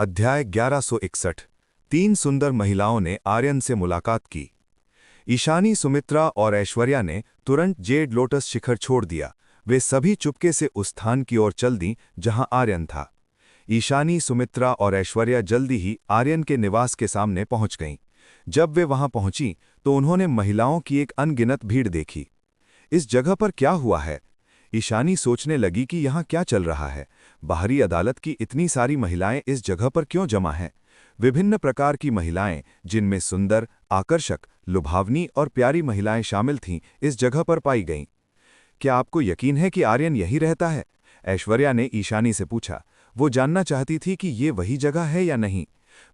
अध्याय 1161। तीन सुंदर महिलाओं ने आर्यन से मुलाकात की। ईशानी, सुमित्रा और ऐश्वर्या ने तुरंत जेड लोटस शिखर छोड़ दिया। वे सभी चुपके से उस स्थान की ओर चल दीं जहां आर्यन था। ईशानी, सुमित्रा और ऐश्वर्या जल्दी ही आर्यन के निवास के सामने पहुंच गईं। जब वे वहां पहुंची तो उन्होंने महिलाओं की एक अनगिनत भीड़ देखी। इस जगह पर क्या हुआ है? ईशानी सोचने लगी कि यहाँ क्या चल रहा है। बाहरी अदालत की इतनी सारी महिलाएं इस जगह पर क्यों जमा हैं? विभिन्न प्रकार की महिलाएं, जिनमें सुंदर, आकर्षक, लुभावनी और प्यारी महिलाएं शामिल थीं, इस जगह पर पाई गईं। क्या आपको यकीन है कि आर्यन यही रहता है? ऐश्वर्या ने ईशानी से पूछा। वो जानना चाहती थी कि ये वही जगह है या नहीं।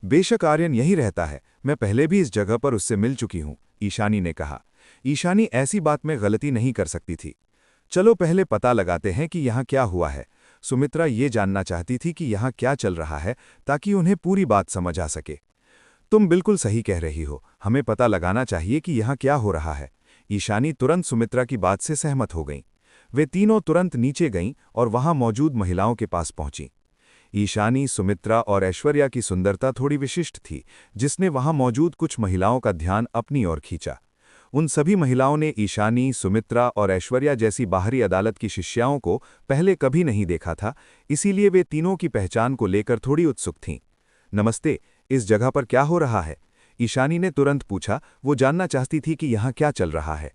बेशक आर्यन यही रहता है, मैं पहले भी इस जगह पर उससे मिल चुकी हूँ, ईशानी ने कहा। ईशानी ऐसी बात में गलती नहीं कर सकती थी। चलो पहले पता लगाते हैं कि यहाँ क्या हुआ है। सुमित्रा ये जानना चाहती थी कि यहाँ क्या चल रहा है, ताकि उन्हें पूरी बात समझ आ सके। तुम बिल्कुल सही कह रही हो, हमें पता लगाना चाहिए कि यहाँ क्या हो रहा है। ईशानी तुरंत सुमित्रा की बात से सहमत हो गईं। वे तीनों तुरंत नीचे गईं और वहां मौजूद महिलाओं के पास पहुंची। ईशानी, सुमित्रा और ऐश्वर्या की सुंदरता थोड़ी विशिष्ट थी, जिसने वहां मौजूद कुछ महिलाओं का ध्यान अपनी ओर खींचा। उन सभी महिलाओं ने ईशानी, सुमित्रा और ऐश्वर्या जैसी बाहरी अदालत की शिष्याओं को पहले कभी नहीं देखा था, इसीलिए वे तीनों की पहचान को लेकर थोड़ी उत्सुक थीं। नमस्ते, इस जगह पर क्या हो रहा है? ईशानी ने तुरंत पूछा। वो जानना चाहती थी कि यहाँ क्या चल रहा है।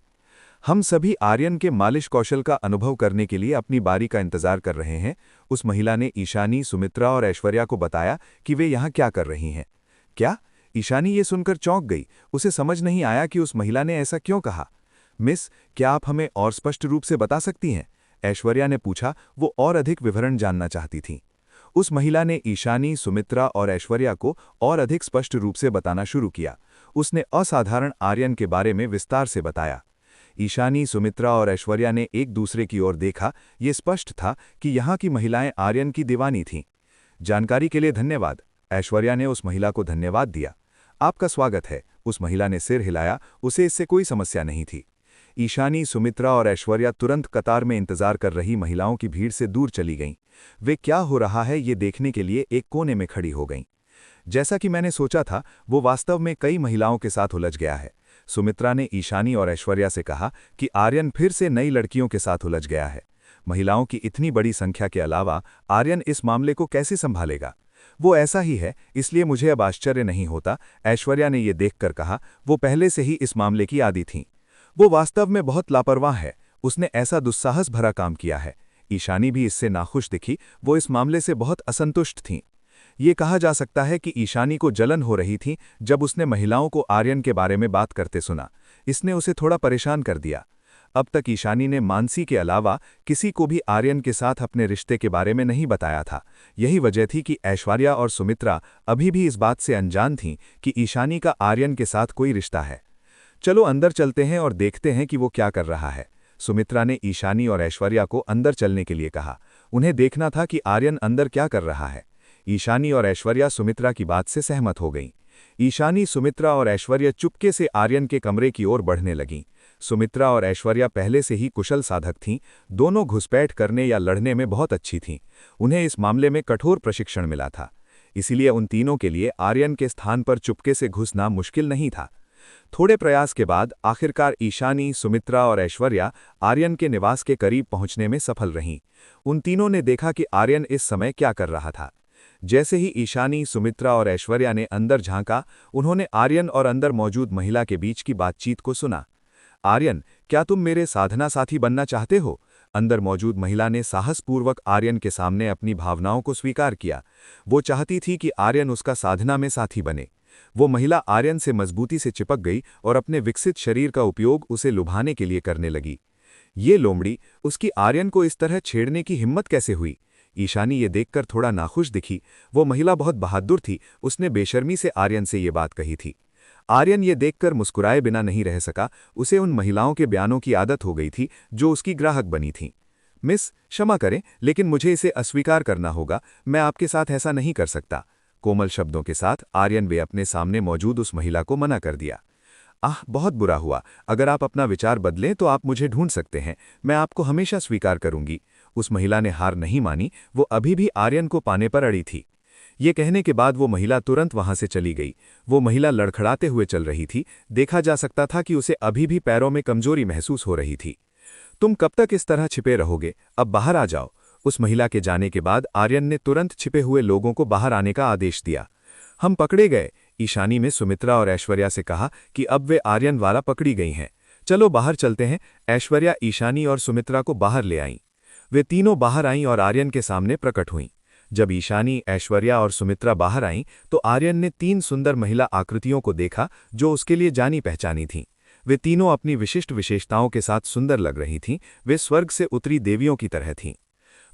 हम सभी आर्यन के मालिश कौशल का अनुभव करने के लिए अपनी बारी का इंतजार कर रहे हैं, उस महिला ने ईशानी, सुमित्रा और ऐश्वर्या को बताया कि वे यहाँ क्या कर रही हैं। क्या? ईशानी ये सुनकर चौंक गई। उसे समझ नहीं आया कि उस महिला ने ऐसा क्यों कहा। मिस, क्या आप हमें और स्पष्ट रूप से बता सकती हैं? ऐश्वर्या ने पूछा। वो और अधिक विवरण जानना चाहती थीं। उस महिला ने ईशानी, सुमित्रा और ऐश्वर्या को और अधिक स्पष्ट रूप से बताना शुरू किया। उसने असाधारण आर्यन के बारे में विस्तार से बताया। ईशानी, सुमित्रा और ऐश्वर्या ने एक दूसरे की ओर देखा। ये स्पष्ट था कि यहाँ की महिलाएं आर्यन की दीवानी थीं। जानकारी के लिए धन्यवाद, ऐश्वर्या ने उस महिला को धन्यवाद दिया। आपका स्वागत है, उस महिला ने सिर हिलाया। उसे इससे कोई समस्या नहीं थी। ईशानी, सुमित्रा और ऐश्वर्या तुरंत कतार में इंतजार कर रही महिलाओं की भीड़ से दूर चली गईं। वे क्या हो रहा है ये देखने के लिए एक कोने में खड़ी हो गईं। जैसा कि मैंने सोचा था, वो वास्तव में कई महिलाओं के साथ उलझ गया है। सुमित्रा ने ईशानी और ऐश्वर्या से कहा कि आर्यन फिर से नई लड़कियों के साथ उलझ गया है। महिलाओं की इतनी बड़ी संख्या के अलावा आर्यन इस मामले को कैसे संभालेगा? वो ऐसा ही है, इसलिए मुझे अब आश्चर्य नहीं होता, ऐश्वर्या ने यह देखकर कहा। वो पहले से ही इस मामले की आदी थीं। वो वास्तव में बहुत लापरवाह है, उसने ऐसा दुस्साहस भरा काम किया है। ईशानी भी इससे नाखुश दिखी। वो इस मामले से बहुत असंतुष्ट थीं। ये कहा जा सकता है कि ईशानी को जलन हो रही थी जब उसने महिलाओं को आर्यन के बारे में बात करते सुना। इसने उसे थोड़ा परेशान कर दिया। अब तक ईशानी ने मानसी के अलावा किसी को भी आर्यन के साथ अपने रिश्ते के बारे में नहीं बताया था। यही वजह थी कि ऐश्वर्या और सुमित्रा अभी भी इस बात से अनजान थीं कि ईशानी का आर्यन के साथ कोई रिश्ता है। चलो अंदर चलते हैं और देखते हैं कि वो क्या कर रहा है। सुमित्रा ने ईशानी और ऐश्वर्या को अंदर चलने के लिए कहा। उन्हें देखना था कि आर्यन अंदर क्या कर रहा है। ईशानी और ऐश्वर्या सुमित्रा की बात से सहमत हो गईं। ईशानी, सुमित्रा और ऐश्वर्या चुपके से आर्यन के कमरे की ओर बढ़ने लगीं। सुमित्रा और ऐश्वर्या पहले से ही कुशल साधक थीं। दोनों घुसपैठ करने या लड़ने में बहुत अच्छी थीं। उन्हें इस मामले में कठोर प्रशिक्षण मिला था। इसीलिए उन तीनों के लिए आर्यन के स्थान पर चुपके से घुसना मुश्किल नहीं था। थोड़े प्रयास के बाद आखिरकार ईशानी, सुमित्रा और ऐश्वर्या आर्यन के निवास के करीब पहुंचने में सफल रहीं। उन तीनों ने देखा कि आर्यन इस समय क्या कर रहा था। जैसे ही ईशानी, सुमित्रा और ऐश्वर्या ने अंदर झांका, उन्होंने आर्यन और अंदर मौजूद महिला के बीच की बातचीत को सुना। आर्यन, क्या तुम मेरे साधना साथी बनना चाहते हो? अंदर मौजूद महिला ने साहसपूर्वक आर्यन के सामने अपनी भावनाओं को स्वीकार किया। वो चाहती थी कि आर्यन उसका साधना में साथी बने। वो महिला आर्यन से मजबूती से चिपक गई और अपने विकसित शरीर का उपयोग उसे लुभाने के लिए करने लगी। ये लोमड़ी, उसकी आर्यन को इस तरह छेड़ने की हिम्मत कैसे हुई? ईशानी ये देखकर थोड़ा नाखुश दिखी। वो महिला बहुत बहादुर थी, उसने बेशर्मी से आर्यन से ये बात कही थी। आर्यन ये देखकर मुस्कुराए बिना नहीं रह सका। उसे उन महिलाओं के बयानों की आदत हो गई थी जो उसकी ग्राहक बनी थीं। मिस, क्षमा करें, लेकिन मुझे इसे अस्वीकार करना होगा। मैं आपके साथ ऐसा नहीं कर सकता। कोमल शब्दों के साथ आर्यन वे अपने सामने मौजूद उस महिला को मना कर दिया। बहुत बुरा हुआ। अगर आप अपना विचार बदलें तो आप मुझे ढूंढ सकते हैं। मैं आपको हमेशा स्वीकार करूंगी। उस महिला ने हार नहीं मानी। वो अभी भी आर्यन को पाने पर अड़ी थी। ये कहने के बाद वो महिला तुरंत वहां से चली गई। वो महिला लड़खड़ाते हुए चल रही थी। देखा जा सकता था कि उसे अभी भी पैरों में कमजोरी महसूस हो रही थी। तुम कब तक इस तरह छिपे रहोगे? अब बाहर आ जाओ। उस महिला के जाने के बाद आर्यन ने तुरंत छिपे हुए लोगों को बाहर आने का आदेश दिया। हम पकड़े गए, ईशानी ने सुमित्रा और ऐश्वर्या से कहा कि अब वे आर्यन द्वारा पकड़ी गई हैं। चलो बाहर चलते हैं। ऐश्वर्या ईशानी और सुमित्रा को बाहर ले आईं। वे तीनों बाहर आईं और आर्यन के सामने प्रकट हुईं। जब ईशानी, ऐश्वर्या और सुमित्रा बाहर आईं तो आर्यन ने 3 सुंदर महिला आकृतियों को देखा जो उसके लिए जानी पहचानी थीं। वे तीनों अपनी विशिष्ट विशेषताओं के साथ सुंदर लग रही थीं। वे स्वर्ग से उतरी देवियों की तरह थीं।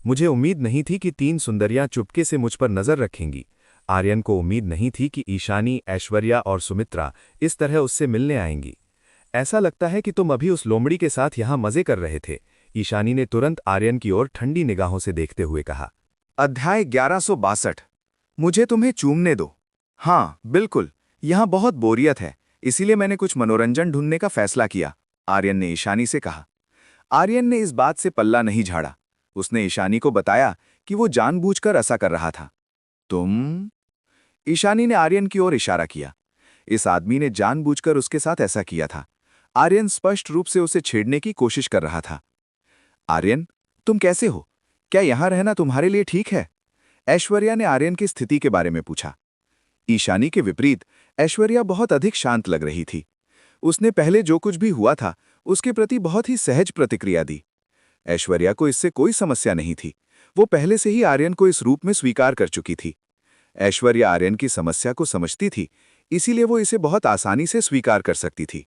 मुझे उम्मीद नहीं थी कि 3 सुंदरियां चुपके से मुझ पर नजर रखेंगी। आर्यन को उम्मीद नहीं थी कि ईशानी, ऐश्वर्या और सुमित्रा इस तरह उससे मिलने आएंगी। ऐसा लगता है कि तुम अभी उस लोमड़ी के साथ यहां मजे कर रहे थे, ईशानी ने तुरंत आर्यन की ओर ठंडी निगाहों से देखते हुए कहा। अध्याय 1162। मुझे तुम्हें चूमने दो। हाँ बिल्कुल, यहाँ बहुत बोरियत है, इसीलिए मैंने कुछ मनोरंजन ढूंढने का फैसला किया, आर्यन ने ईशानी से कहा। आर्यन ने इस बात से पल्ला नहीं झाड़ा। उसने ईशानी को बताया कि वो जानबूझकर ऐसा कर रहा था। तुम? ईशानी ने आर्यन की ओर इशारा किया। इस आदमी ने जानबूझकर उसके साथ ऐसा किया था। आर्यन स्पष्ट रूप से उसे छेड़ने की कोशिश कर रहा था। आर्यन, तुम कैसे हो? क्या यहां रहना तुम्हारे लिए ठीक है? ऐश्वर्या ने आर्यन की स्थिति के बारे में पूछा। ईशानी के विपरीत ऐश्वर्या बहुत अधिक शांत लग रही थी। उसने पहले जो कुछ भी हुआ था उसके प्रति बहुत ही सहज प्रतिक्रिया दी। ऐश्वर्या को इससे कोई समस्या नहीं थी। वो पहले से ही आर्यन को इस रूप में स्वीकार कर चुकी थी। ऐश्वर्या आर्यन की समस्या को समझती थी, इसीलिए वो इसे बहुत आसानी से स्वीकार कर सकती थी।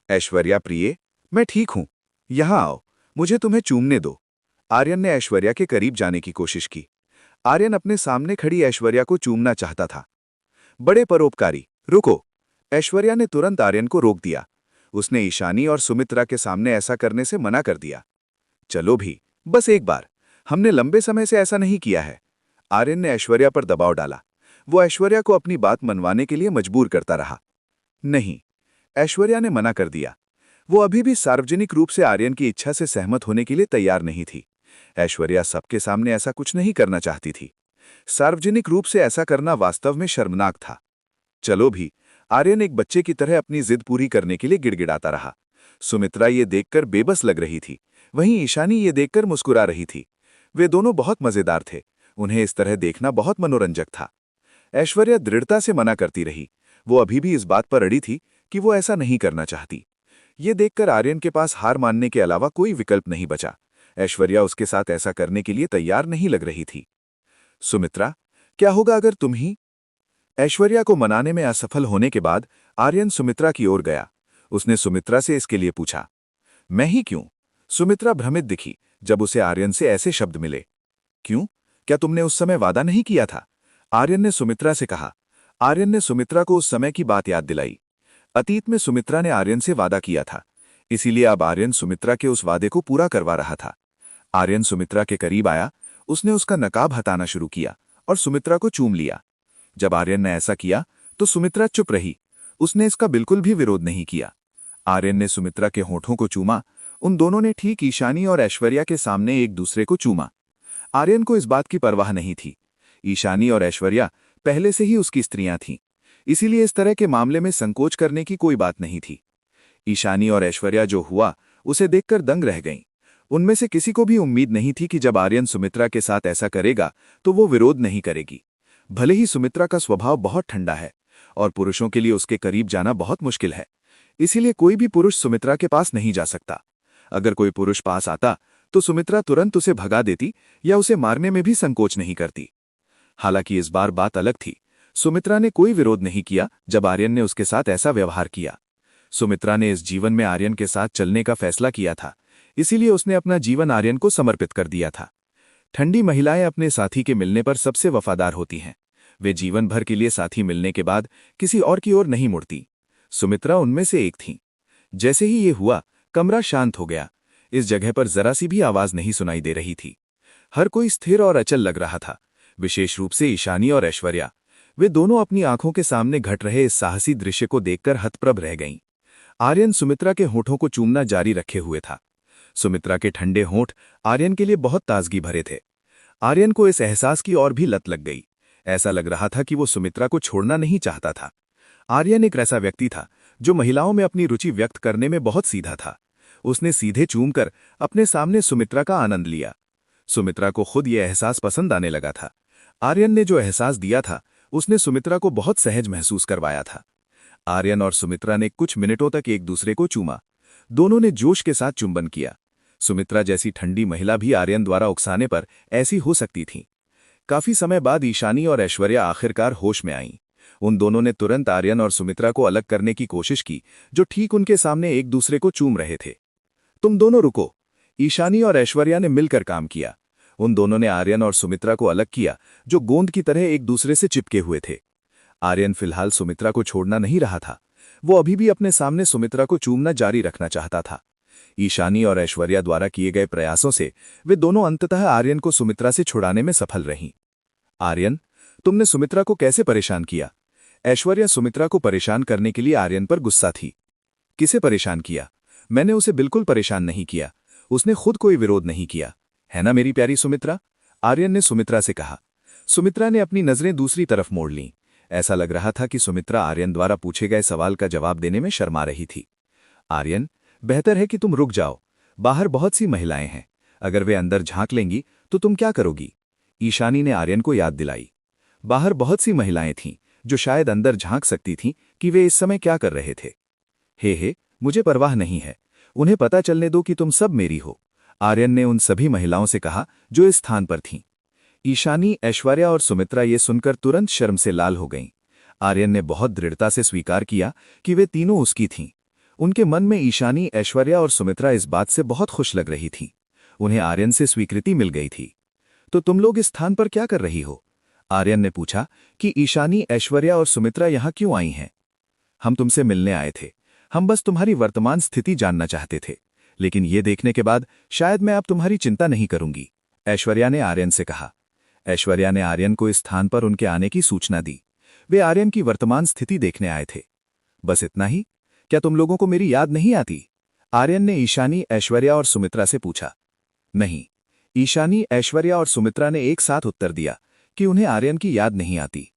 ऐश्वर्या प्रिय, मैं ठीक हूं, यहां आओ, मुझे तुम्हें चूमने दो। आर्यन ने ऐश्वर्या के करीब जाने की कोशिश की। आर्यन अपने सामने खड़ी ऐश्वर्या को चूमना चाहता था। बड़े परोपकारी, रुको। ऐश्वर्या ने तुरंत आर्यन को रोक दिया। उसने ईशानी और सुमित्रा के सामने ऐसा करने से मना कर दिया। चलो भी, बस एक बार, हमने लंबे समय से ऐसा नहीं किया है। आर्यन ने ऐश्वर्या पर दबाव डाला। वो ऐश्वर्या को अपनी बात मनवाने के लिए मजबूर करता रहा। नहीं, ऐश्वर्या ने मना कर दिया। वो अभी भी सार्वजनिक रूप से आर्यन की इच्छा से सहमत होने के लिए तैयार नहीं थी। ऐश्वर्या सबके सामने ऐसा कुछ नहीं करना चाहती थी। सार्वजनिक रूप से ऐसा करना वास्तव में शर्मनाक था। चलो भी, आर्यन एक बच्चे की तरह अपनी जिद पूरी करने के लिए गिड़गिड़ाता रहा। सुमित्रा ये देखकर बेबस लग रही थी, वहीं ईशानी ये देखकर मुस्कुरा रही थी। वे दोनों बहुत मजेदार थे। उन्हें इस तरह देखना बहुत मनोरंजक था। ऐश्वर्या दृढ़ता से मना करती रही। वो अभी भी इस बात पर अड़ी थी कि वो ऐसा नहीं करना चाहती। ये देखकर आर्यन के पास हार मानने के अलावा कोई विकल्प नहीं बचा। ऐश्वर्या उसके साथ ऐसा करने के लिए तैयार नहीं लग रही थी। सुमित्रा, क्या होगा अगर तुम ही? ऐश्वर्या को मनाने में असफल होने के बाद आर्यन सुमित्रा की ओर गया। उसने सुमित्रा से इसके लिए पूछा। मैं ही क्यों? सुमित्रा भ्रमित दिखी जब उसे आर्यन से ऐसे शब्द मिले। क्यों? क्या तुमने उस समय वादा नहीं किया था? आर्यन ने सुमित्रा से कहा। आर्यन ने सुमित्रा को उस समय की बात याद दिलाई। अतीत में सुमित्रा ने आर्यन से वादा किया था, इसीलिए अब आर्यन सुमित्रा के उस वादे को पूरा करवा रहा था। आर्यन सुमित्रा के करीब आया। उसने उसका नकाब हटाना शुरू किया और सुमित्रा को चूम लिया। जब आर्यन ने ऐसा किया तो सुमित्रा चुप रही। उसने इसका बिल्कुल भी विरोध नहीं किया। आर्यन ने सुमित्रा के होठों को चूमा। उन दोनों ने ठीक ईशानी और ऐश्वर्या के सामने एक दूसरे को चूमा। आर्यन को इस बात की परवाह नहीं थी। ईशानी और ऐश्वर्या पहले से ही उसकी स्त्रियां थीं, इसीलिए इस तरह के मामले में संकोच करने की कोई बात नहीं थी। ईशानी और ऐश्वर्या जो हुआ उसे देखकर दंग रह गईं। उनमें से किसी को भी उम्मीद नहीं थी कि जब आर्यन सुमित्रा के साथ ऐसा करेगा तो वो विरोध नहीं करेगी। भले ही सुमित्रा का स्वभाव बहुत ठंडा है और पुरुषों के लिए उसके करीब जाना बहुत मुश्किल है, इसीलिए कोई भी पुरुष सुमित्रा के पास नहीं जा सकता। अगर कोई पुरुष पास आता तो सुमित्रा तुरंत उसे भगा देती या उसे मारने में भी संकोच नहीं करती। हालांकि इस बार बात अलग थी। सुमित्रा ने कोई विरोध नहीं किया जब आर्यन ने उसके साथ ऐसा व्यवहार किया। सुमित्रा ने इस जीवन में आर्यन के साथ चलने का फैसला किया था, इसीलिए उसने अपना जीवन आर्यन को समर्पित कर दिया था। ठंडी महिलाएं अपने साथी के मिलने पर सबसे वफादार होती हैं। वे जीवन भर के लिए साथी मिलने के बाद किसी और की ओर नहीं मुड़ती। सुमित्रा उनमें से एक थी। जैसे ही ये हुआ, कमरा शांत हो गया। इस जगह पर जरा सी भी आवाज नहीं सुनाई दे रही थी। हर कोई स्थिर और अचल लग रहा था, विशेष रूप से ईशानी और ऐश्वर्या। वे दोनों अपनी आंखों के सामने घट रहे इस साहसी दृश्य को देखकर हतप्रभ रह गईं। आर्यन सुमित्रा के होठों को चूमना जारी रखे हुए था। सुमित्रा के ठंडे होंठ आर्यन के लिए बहुत ताजगी भरे थे। आर्यन को इस एहसास की और भी लत लग गई। ऐसा लग रहा था कि वो सुमित्रा को छोड़ना नहीं चाहता था। आर्यन एक ऐसा व्यक्ति था जो महिलाओं में अपनी रुचि व्यक्त करने में बहुत सीधा था। उसने सीधे चूमकर अपने सामने सुमित्रा का आनंद लिया। सुमित्रा को खुद ये एहसास पसंद आने लगा था। आर्यन ने जो एहसास दिया था उसने सुमित्रा को बहुत सहज महसूस करवाया था। आर्यन और सुमित्रा ने कुछ मिनटों तक एक दूसरे को चूमा। दोनों ने जोश के साथ चुंबन किया। सुमित्रा जैसी ठंडी महिला भी आर्यन द्वारा उकसाने पर ऐसी हो सकती थी। काफी समय बाद ईशानी और ऐश्वर्या आखिरकार होश में आईं। उन दोनों ने तुरंत आर्यन और सुमित्रा को अलग करने की कोशिश की, जो ठीक उनके सामने एक दूसरे को चूम रहे थे। तुम दोनों रुको। ईशानी और ऐश्वर्या ने मिलकर काम किया। उन दोनों ने आर्यन और सुमित्रा को अलग किया, जो गोंद की तरह एक दूसरे से चिपके हुए थे। आर्यन फिलहाल सुमित्रा को छोड़ना नहीं रहा था। वो अभी भी अपने सामने सुमित्रा को चूमना जारी रखना चाहता था। ईशानी और ऐश्वर्या द्वारा किए गए प्रयासों से वे दोनों अंततः आर्यन को सुमित्रा से छुड़ाने में सफल रहीं। आर्यन, तुमने सुमित्रा को कैसे परेशान किया? ऐश्वर्या सुमित्रा को परेशान करने के लिए आर्यन पर गुस्सा थी। किसे परेशान किया? मैंने उसे बिल्कुल परेशान नहीं किया। उसने खुद कोई विरोध नहीं किया, है ना मेरी प्यारी सुमित्रा? आर्यन ने सुमित्रा से कहा। सुमित्रा ने अपनी नजरें दूसरी तरफ मोड़ लीं। ऐसा लग रहा था कि सुमित्रा आर्यन द्वारा पूछे गए सवाल का जवाब देने में शर्मा रही थी। आर्यन, बेहतर है कि तुम रुक जाओ। बाहर बहुत सी महिलाएं हैं। अगर वे अंदर झांक लेंगी तो तुम क्या करोगी? ईशानी ने आर्यन को याद दिलाई। बाहर बहुत सी महिलाएं थीं जो शायद अंदर झांक सकती थीं कि वे इस समय क्या कर रहे थे। हे, मुझे परवाह नहीं है। उन्हें पता चलने दो कि तुम सब मेरी हो, आर्यन ने उन सभी महिलाओं से कहा जो इस स्थान पर थीं। ईशानी, ऐश्वर्या और सुमित्रा ये सुनकर तुरंत शर्म से लाल हो गईं। आर्यन ने बहुत दृढ़ता से स्वीकार किया कि वे तीनों उसकी थीं। उनके मन में ईशानी, ऐश्वर्या और सुमित्रा इस बात से बहुत खुश लग रही थीं। उन्हें आर्यन से स्वीकृति मिल गई थी। तो तुम लोग इस स्थान पर क्या कर रही हो? आर्यन ने पूछा कि ईशानी, ऐश्वर्या और सुमित्रा यहाँ क्यों आई हैं? हम तुमसे मिलने आए थे। हम बस तुम्हारी वर्तमान स्थिति जानना चाहते थे, लेकिन ये देखने के बाद शायद मैं अब तुम्हारी चिंता नहीं करूंगी, ऐश्वर्या ने आर्यन से कहा। ऐश्वर्या ने आर्यन को इस स्थान पर उनके आने की सूचना दी। वे आर्यन की वर्तमान स्थिति देखने आए थे। बस इतना ही? क्या तुम लोगों को मेरी याद नहीं आती? आर्यन ने ईशानी, ऐश्वर्या और सुमित्रा से पूछा। नहीं, ईशानी, ऐश्वर्या और सुमित्रा ने एक साथ उत्तर दिया कि उन्हें आर्यन की याद नहीं आती।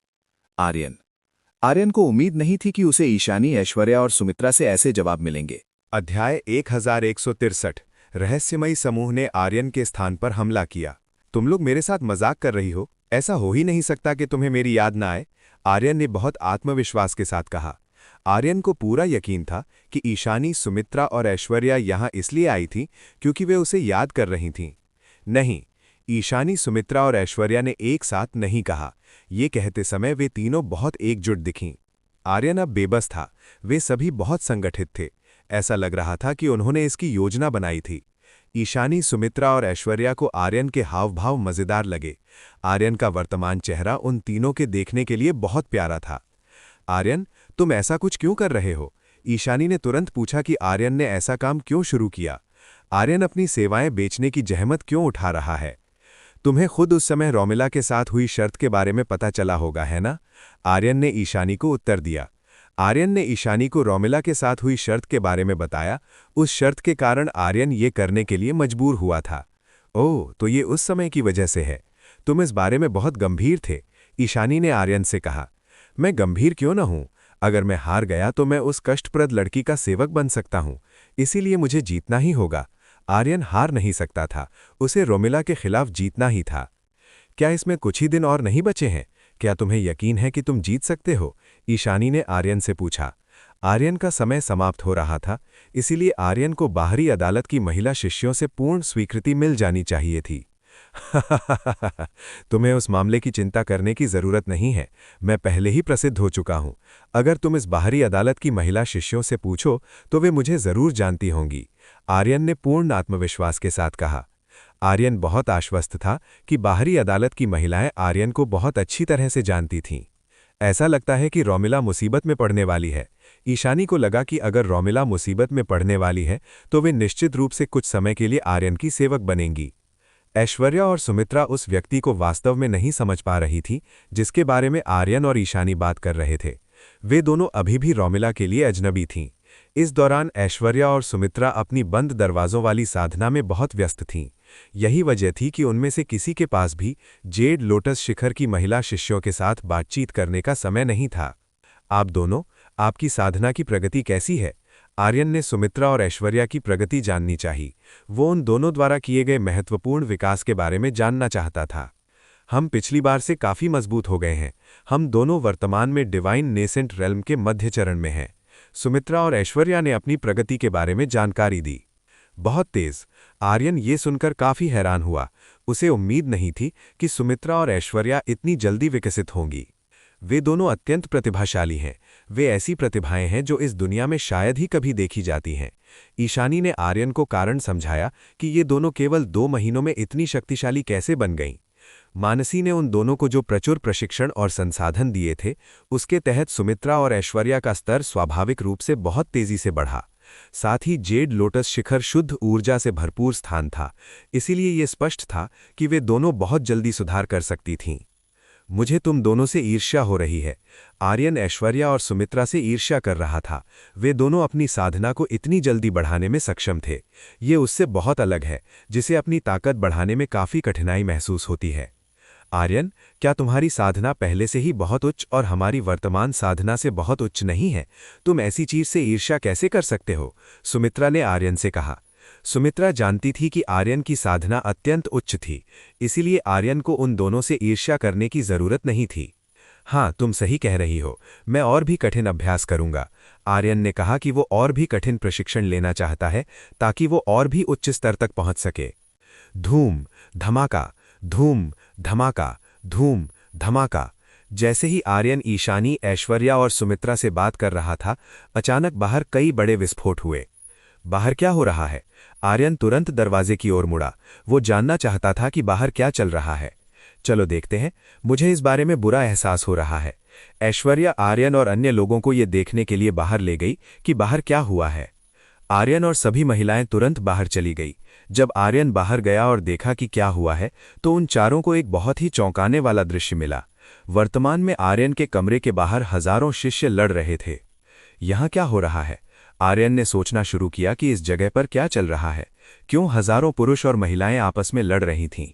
आर्यन को उम्मीद नहीं थी कि उसे ईशानी, ऐश्वर्या और सुमित्रा से ऐसे जवाब मिलेंगे। अध्याय 1163। रहस्यमयी समूह ने आर्यन के स्थान पर हमला किया। तुम लोग मेरे साथ मजाक कर रही हो? ऐसा हो ही नहीं सकता कि तुम्हें मेरी याद ना आए, आर्यन ने बहुत आत्मविश्वास के साथ कहा। आर्यन को पूरा यकीन था कि ईशानी, सुमित्रा और ऐश्वर्या यहाँ इसलिए आई थीं क्योंकि वे उसे याद कर रही थीं। नहीं, ईशानी, सुमित्रा और ऐश्वर्या ने एक साथ नहीं कहा। ये कहते समय वे तीनों बहुत एकजुट दिखीं। आर्यन अब बेबस था। वे सभी बहुत संगठित थे। ऐसा लग रहा था कि उन्होंने इसकी योजना बनाई थी। ईशानी, सुमित्रा और ऐश्वर्या को आर्यन के हावभाव मजेदार लगे। आर्यन का वर्तमान चेहरा उन तीनों के देखने के लिए बहुत प्यारा था। आर्यन, तुम ऐसा कुछ क्यों कर रहे हो? ईशानी ने तुरंत पूछा कि आर्यन ने ऐसा काम क्यों शुरू किया। आर्यन अपनी सेवाएं बेचने की जहमत क्यों उठा रहा है? तुम्हें खुद उस समय रोमिला के साथ हुई शर्त के बारे में पता चला होगा, है ना? आर्यन ने ईशानी को उत्तर दिया। आर्यन ने ईशानी को रोमिला के साथ हुई शर्त के बारे में बताया। उस शर्त के कारण आर्यन ये करने के लिए मजबूर हुआ था। ओह, तो ये उस समय की वजह से है। तुम इस बारे में बहुत गंभीर थे, ईशानी ने आर्यन से कहा। मैं गंभीर क्यों न हूं? अगर मैं हार गया तो मैं उस कष्टप्रद लड़की का सेवक बन सकता हूं, इसीलिए मुझे जीतना ही होगा। आर्यन हार नहीं सकता था, उसे रोमिला के खिलाफ जीतना ही था। क्या इसमें कुछ ही दिन और नहीं बचे हैं? क्या तुम्हें यकीन है कि तुम जीत सकते हो? ईशानी ने आर्यन से पूछा। आर्यन का समय समाप्त हो रहा था, इसीलिए आर्यन को बाहरी अदालत की महिला शिष्यों से पूर्ण स्वीकृति मिल जानी चाहिए थी। तुम्हें उस मामले की चिंता करने की जरूरत नहीं है, मैं पहले ही प्रसिद्ध हो चुका हूं। अगर तुम इस बाहरी अदालत की महिला शिष्यों से पूछो तो वे मुझे जरूर जानती होंगी, आर्यन ने पूर्ण आत्मविश्वास के साथ कहा। आर्यन बहुत आश्वस्त था कि बाहरी अदालत की महिलाएं आर्यन को बहुत अच्छी तरह से जानती थीं। ऐसा लगता है कि रोमिला मुसीबत में पड़ने वाली है। ईशानी को लगा कि अगर रोमिला मुसीबत में पड़ने वाली है तो वे निश्चित रूप से कुछ समय के लिए आर्यन की सेवक बनेंगी। ऐश्वर्या और सुमित्रा उस व्यक्ति को वास्तव में नहीं समझ पा रही थी जिसके बारे में आर्यन और ईशानी बात कर रहे थे। वे दोनों अभी भी रोमिला के लिए अजनबी थीं। इस दौरान ऐश्वर्या और सुमित्रा अपनी बंद दरवाजों वाली साधना में बहुत व्यस्त थीं। यही वजह थी कि उनमें से किसी के पास भी जेड लोटस शिखर की महिला शिष्यों के साथ बातचीत करने का समय नहीं था। आप दोनों, आपकी साधना की प्रगति कैसी है? आर्यन ने सुमित्रा और ऐश्वर्या की प्रगति जाननी चाहिए। वो उन दोनों द्वारा किए गए महत्वपूर्ण विकास के बारे में जानना चाहता था। हम पिछली बार से काफी मजबूत हो गए हैं। हम दोनों वर्तमान में डिवाइन नेसेंट रेल्म के मध्य चरण में हैं। सुमित्रा और ऐश्वर्या ने अपनी प्रगति के बारे में जानकारी दी। बहुत तेज। आर्यन ये सुनकर काफी हैरान हुआ। उसे उम्मीद नहीं थी कि सुमित्रा और ऐश्वर्या इतनी जल्दी विकसित होंगी। वे दोनों अत्यंत प्रतिभाशाली हैं। वे ऐसी प्रतिभाएं हैं जो इस दुनिया में शायद ही कभी देखी जाती हैं। ईशानी ने आर्यन को कारण समझाया कि ये दोनों केवल 2 महीनों में इतनी शक्तिशाली कैसे बन गईं। मानसी ने उन दोनों को जो प्रचुर प्रशिक्षण और संसाधन दिए थे, उसके तहत सुमित्रा और ऐश्वर्या का स्तर स्वाभाविक रूप से बहुत तेजी से बढ़ा। साथ ही जेड लोटस शिखर शुद्ध ऊर्जा से भरपूर स्थान था, इसीलिए ये स्पष्ट था कि वे दोनों बहुत जल्दी सुधार कर सकती थीं। मुझे तुम दोनों से ईर्ष्या हो रही है। आर्यन ऐश्वर्या और सुमित्रा से ईर्ष्या कर रहा था। वे दोनों अपनी साधना को इतनी जल्दी बढ़ाने में सक्षम थे। ये उससे बहुत अलग है, जिसे अपनी ताकत बढ़ाने में काफ़ी कठिनाई महसूस होती है। आर्यन, क्या तुम्हारी साधना पहले से ही बहुत उच्च और हमारी वर्तमान साधना से बहुत उच्च नहीं है? तुम ऐसी चीज से ईर्ष्या कैसे कर सकते हो? सुमित्रा ने आर्यन से कहा। सुमित्रा जानती थी कि आर्यन की साधना अत्यंत उच्च थी, इसीलिए आर्यन को उन दोनों से ईर्ष्या करने की जरूरत नहीं थी। हाँ, तुम सही कह रही हो। मैं और भी कठिन अभ्यास करूंगा। आर्यन ने कहा कि वो और भी कठिन प्रशिक्षण लेना चाहता है ताकि वो और भी उच्च स्तर तक पहुंच सके। धूम धमाका, धूम धमाका, धूम धमाका। जैसे ही आर्यन ईशानी, ऐश्वर्या और सुमित्रा से बात कर रहा था, अचानक बाहर कई बड़े विस्फोट हुए। बाहर क्या हो रहा है? आर्यन तुरंत दरवाजे की ओर मुड़ा। वो जानना चाहता था कि बाहर क्या चल रहा है। चलो देखते हैं। मुझे इस बारे में बुरा एहसास हो रहा है। ऐश्वर्या आर्यन और अन्य लोगों को ये देखने के लिए बाहर ले गई कि बाहर क्या हुआ है। आर्यन और सभी महिलाएं तुरंत बाहर चली गई। जब आर्यन बाहर गया और देखा कि क्या हुआ है, तो उन चारों को एक बहुत ही चौंकाने वाला दृश्य मिला। वर्तमान में आर्यन के कमरे के बाहर हजारों शिष्य लड़ रहे थे। यहाँ क्या हो रहा है? आर्यन ने सोचना शुरू किया कि इस जगह पर क्या चल रहा है। क्यों हजारों पुरुष और महिलाएं आपस में लड़ रही थीं?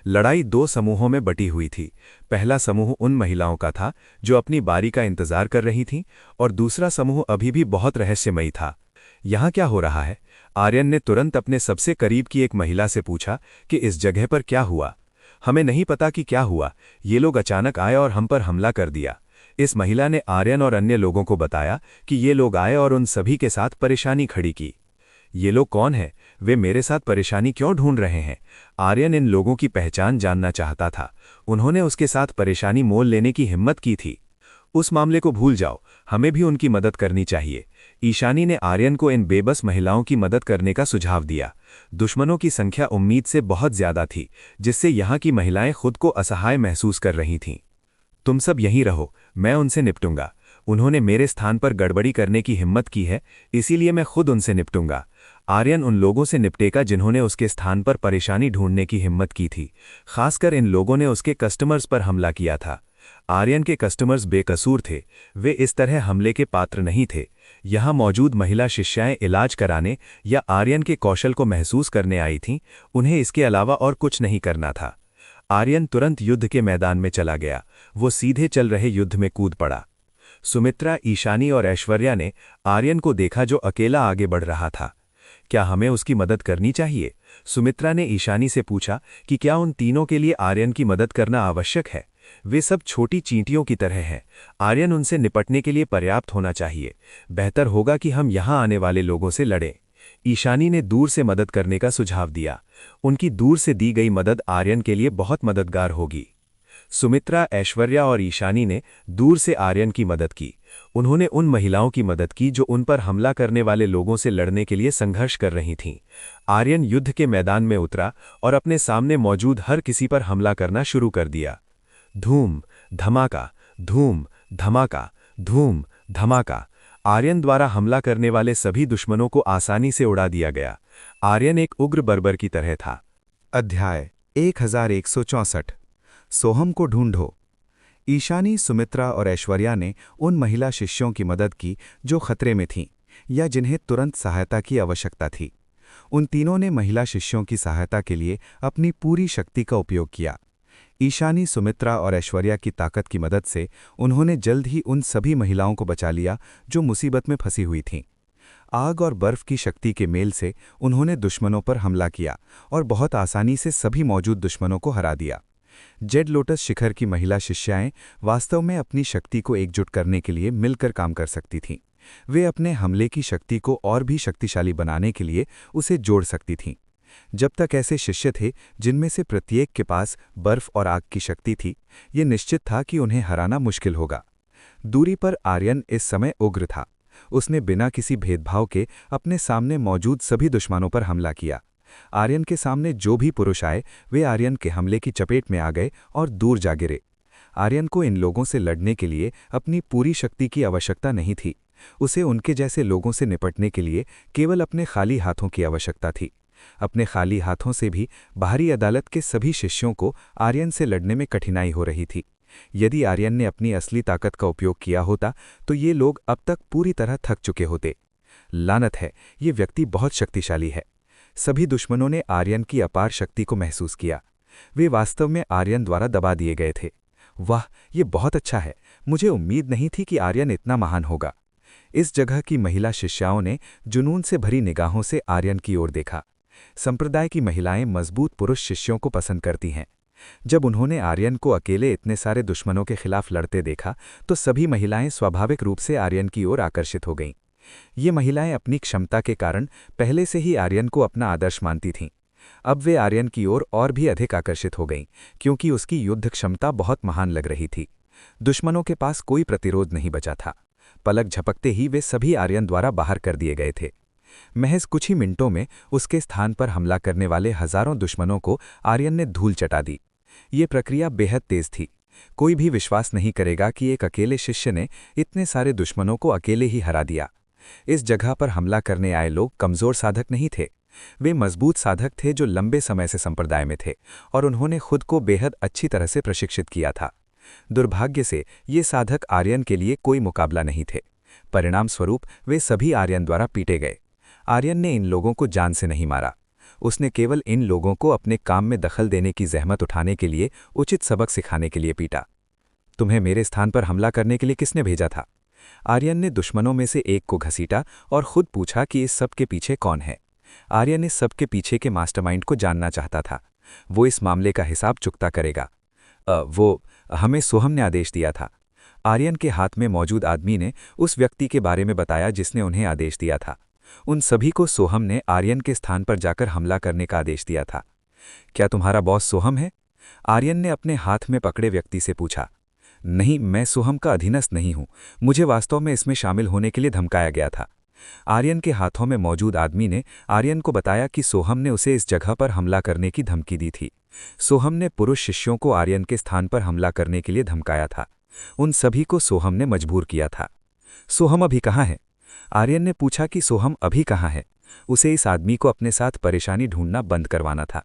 लड़ाई 2 समूहों में बटी हुई थी। पहला समूह उन महिलाओं का था जो अपनी बारी का इंतजार कर रही थीं, और दूसरा समूह अभी भी बहुत रहस्यमयी था। यहाँ क्या हो रहा है? आर्यन ने तुरंत अपने सबसे करीब की एक महिला से पूछा कि इस जगह पर क्या हुआ। हमें नहीं पता कि क्या हुआ। ये लोग अचानक आए और हम पर हमला कर दिया। इस महिला ने आर्यन और अन्य लोगों को बताया कि ये लोग आए और उन सभी के साथ परेशानी खड़ी की। ये लोग कौन हैं? वे मेरे साथ परेशानी क्यों ढूंढ रहे हैं? आर्यन इन लोगों की पहचान जानना चाहता था। उन्होंने उसके साथ परेशानी मोल लेने की हिम्मत की थी। उस मामले को भूल जाओ, हमें भी उनकी मदद करनी चाहिए। ईशानी ने आर्यन को इन बेबस महिलाओं की मदद करने का सुझाव दिया। दुश्मनों की संख्या उम्मीद से बहुत ज्यादा थी, जिससे यहाँ की महिलाएं खुद को असहाय महसूस कर रही थीं। तुम सब यहीं रहो, मैं उनसे निपटूंगा। उन्होंने मेरे स्थान पर गड़बड़ी करने की हिम्मत की है, इसीलिए मैं खुद उनसे निपटूंगा। आर्यन उन लोगों से निपटेगा जिन्होंने उसके स्थान पर परेशानी ढूंढने की हिम्मत की थी। खासकर इन लोगों ने उसके कस्टमर्स पर हमला किया था। आर्यन के कस्टमर्स बेकसूर थे। वे इस तरह हमले के पात्र नहीं थे। यहाँ मौजूद महिला शिष्याएं इलाज कराने या आर्यन के कौशल को महसूस करने आई थीं। उन्हें इसके अलावा और कुछ नहीं करना था। आर्यन तुरंत युद्ध के मैदान में चला गया। वो सीधे चल रहे युद्ध में कूद पड़ा। सुमित्रा, ईशानी और ऐश्वर्या ने आर्यन को देखा जो अकेला आगे बढ़ रहा था। क्या हमें उसकी मदद करनी चाहिए? सुमित्रा ने ईशानी से पूछा कि क्या उन तीनों के लिए आर्यन की मदद करना आवश्यक है। वे सब छोटी चींटियों की तरह हैं। आर्यन उनसे निपटने के लिए पर्याप्त होना चाहिए। बेहतर होगा कि हम यहाँ आने वाले लोगों से लड़ें। ईशानी ने दूर से मदद करने का सुझाव दिया। उनकी दूर से दी गई मदद आर्यन के लिए बहुत मददगार होगी। सुमित्रा, ऐश्वर्या और ईशानी ने दूर से आर्यन की मदद की। उन्होंने उन महिलाओं की मदद की जो उन पर हमला करने वाले लोगों से लड़ने के लिए संघर्ष कर रही थीं। आर्यन युद्ध के मैदान में उतरा और अपने सामने मौजूद हर किसी पर हमला करना शुरू कर दिया। धूम धमाका, धूम धमाका, धूम धमाका। आर्यन द्वारा हमला करने वाले सभी दुश्मनों को आसानी से उड़ा दिया गया। आर्यन एक उग्र बर्बर की तरह था। अध्याय 1164। सोहम को ढूंढो। ईशानी, सुमित्रा और ऐश्वर्या ने उन महिला शिष्यों की मदद की जो खतरे में थीं या जिन्हें तुरंत सहायता की आवश्यकता थी। उन तीनों ने महिला शिष्यों की सहायता के लिए अपनी पूरी शक्ति का उपयोग किया। ईशानी, सुमित्रा और ऐश्वर्या की ताकत की मदद से उन्होंने जल्द ही उन सभी महिलाओं को बचा लिया जो मुसीबत में फंसी हुई थीं। आग और बर्फ की शक्ति के मेल से उन्होंने दुश्मनों पर हमला किया और बहुत आसानी से सभी मौजूद दुश्मनों को हरा दिया। जेड लोटस शिखर की महिला शिष्याएं वास्तव में अपनी शक्ति को एकजुट करने के लिए मिलकर काम कर सकती थीं। वे अपने हमले की शक्ति को और भी शक्तिशाली बनाने के लिए उसे जोड़ सकती थीं। जब तक ऐसे शिष्य थे जिनमें से प्रत्येक के पास बर्फ और आग की शक्ति थी, ये निश्चित था कि उन्हें हराना मुश्किल होगा। दूरी पर आर्यन इस समय उग्र था। उसने बिना किसी भेदभाव के अपने सामने मौजूद सभी दुश्मनों पर हमला किया। आर्यन के सामने जो भी पुरुष आए, वे आर्यन के हमले की चपेट में आ गए और दूर जा गिरे। आर्यन को इन लोगों से लड़ने के लिए अपनी पूरी शक्ति की आवश्यकता नहीं थी। उसे उनके जैसे लोगों से निपटने के लिए केवल अपने खाली हाथों की आवश्यकता थी। अपने खाली हाथों से भी बाहरी अदालत के सभी शिष्यों को आर्यन से लड़ने में कठिनाई हो रही थी। यदि आर्यन ने अपनी असली ताकत का उपयोग किया होता तो ये लोग अब तक पूरी तरह थक चुके होते। लानत है, ये व्यक्ति बहुत शक्तिशाली है। सभी दुश्मनों ने आर्यन की अपार शक्ति को महसूस किया। वे वास्तव में आर्यन द्वारा दबा दिए गए थे। वाह, ये बहुत अच्छा है। मुझे उम्मीद नहीं थी कि आर्यन इतना महान होगा। इस जगह की महिला शिष्याओं ने जुनून से भरी निगाहों से आर्यन की ओर देखा। संप्रदाय की महिलाएं मजबूत पुरुष शिष्यों को पसंद करती हैं। जब उन्होंने आर्यन को अकेले इतने सारे दुश्मनों के खिलाफ लड़ते देखा तो सभी महिलाएं स्वाभाविक रूप से आर्यन की ओर आकर्षित हो गईं। ये महिलाएं अपनी क्षमता के कारण पहले से ही आर्यन को अपना आदर्श मानती थीं। अब वे आर्यन की ओर और भी अधिक आकर्षित हो गईं, क्योंकि उसकी युद्ध क्षमता बहुत महान लग रही थी। दुश्मनों के पास कोई प्रतिरोध नहीं बचा था। पलक झपकते ही वे सभी आर्यन द्वारा बाहर कर दिए गए थे। महज कुछ ही मिनटों में उसके स्थान पर हमला करने वाले हजारों दुश्मनों को आर्यन ने धूल चटा दी। ये प्रक्रिया बेहद तेज थी। कोई भी विश्वास नहीं करेगा कि एक अकेले शिष्य ने इतने सारे दुश्मनों को अकेले ही हरा दिया। इस जगह पर हमला करने आए लोग कमजोर साधक नहीं थे। वे मजबूत साधक थे जो लंबे समय से संप्रदाय में थे और उन्होंने खुद को बेहद अच्छी तरह से प्रशिक्षित किया था। दुर्भाग्य से ये साधक आर्यन के लिए कोई मुकाबला नहीं थे। परिणाम स्वरूप वे सभी आर्यन द्वारा पीटे गए। आर्यन ने इन लोगों को जान से नहीं मारा। उसने केवल इन लोगों को अपने काम में दखल देने की जहमत उठाने के लिए उचित सबक सिखाने के लिए पीटा। तुम्हें मेरे स्थान पर हमला करने के लिए किसने भेजा था? आर्यन ने दुश्मनों में से एक को घसीटा और खुद पूछा कि इस सब के पीछे कौन है। आर्यन इस सब के पीछे के मास्टरमाइंड को जानना चाहता था। वो इस मामले का हिसाब चुकता करेगा। हमें सोहम ने आदेश दिया था। आर्यन के हाथ में मौजूद आदमी ने उस व्यक्ति के बारे में बताया जिसने उन्हें आदेश दिया था। उन सभी को सोहम ने आर्यन के स्थान पर जाकर हमला करने का आदेश दिया था। क्या तुम्हारा बॉस सोहम है? आर्यन ने अपने हाथ में पकड़े व्यक्ति से पूछा। नहीं, मैं सोहम का अधीनस्थ नहीं हूं। मुझे वास्तव में इसमें शामिल होने के लिए धमकाया गया था। आर्यन के हाथों में मौजूद आदमी ने आर्यन को बताया कि सोहम ने उसे इस जगह पर हमला करने की धमकी दी थी। सोहम ने पुरुष शिष्यों को आर्यन के स्थान पर हमला करने के लिए धमकाया था। उन सभी को सोहम ने मजबूर किया था। सोहम अभी कहाँ है? आर्यन ने पूछा कि सोहम अभी कहाँ है। उसे इस आदमी को अपने साथ परेशानी ढूंढना बंद करवाना था।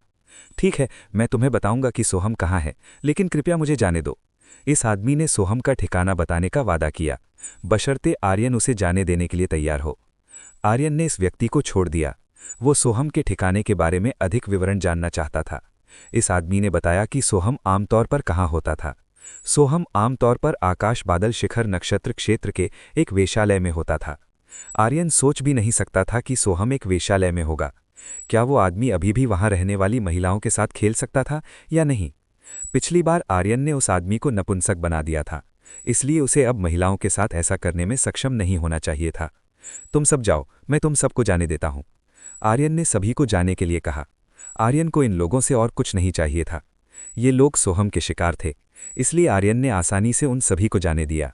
ठीक है, मैं तुम्हें बताऊंगा कि सोहम कहाँ है, लेकिन कृपया मुझे जाने दो। इस आदमी ने सोहम का ठिकाना बताने का वादा किया, बशर्ते आर्यन उसे जाने देने के लिए तैयार हो। आर्यन ने इस व्यक्ति को छोड़ दिया। वो सोहम के ठिकाने के बारे में अधिक विवरण जानना चाहता था। इस आदमी ने बताया कि सोहम आमतौर पर कहाँ होता था। सोहम आमतौर पर आकाश बादल शिखर नक्षत्र क्षेत्र के एक वेश्यालय में होता था। आर्यन सोच भी नहीं सकता था कि सोहम एक वेश्यालय में होगा। क्या वो आदमी अभी भी वहां रहने वाली महिलाओं के साथ खेल सकता था या नहीं? पिछली बार आर्यन ने उस आदमी को नपुंसक बना दिया था, इसलिए उसे अब महिलाओं के साथ ऐसा करने में सक्षम नहीं होना चाहिए था। तुम सब जाओ, मैं तुम सबको जाने देता हूं। आर्यन ने सभी को जाने के लिए कहा। आर्यन को इन लोगों से और कुछ नहीं चाहिए था। ये लोग सोहम के शिकार थे, इसलिए आर्यन ने आसानी से उन सभी को जाने दिया।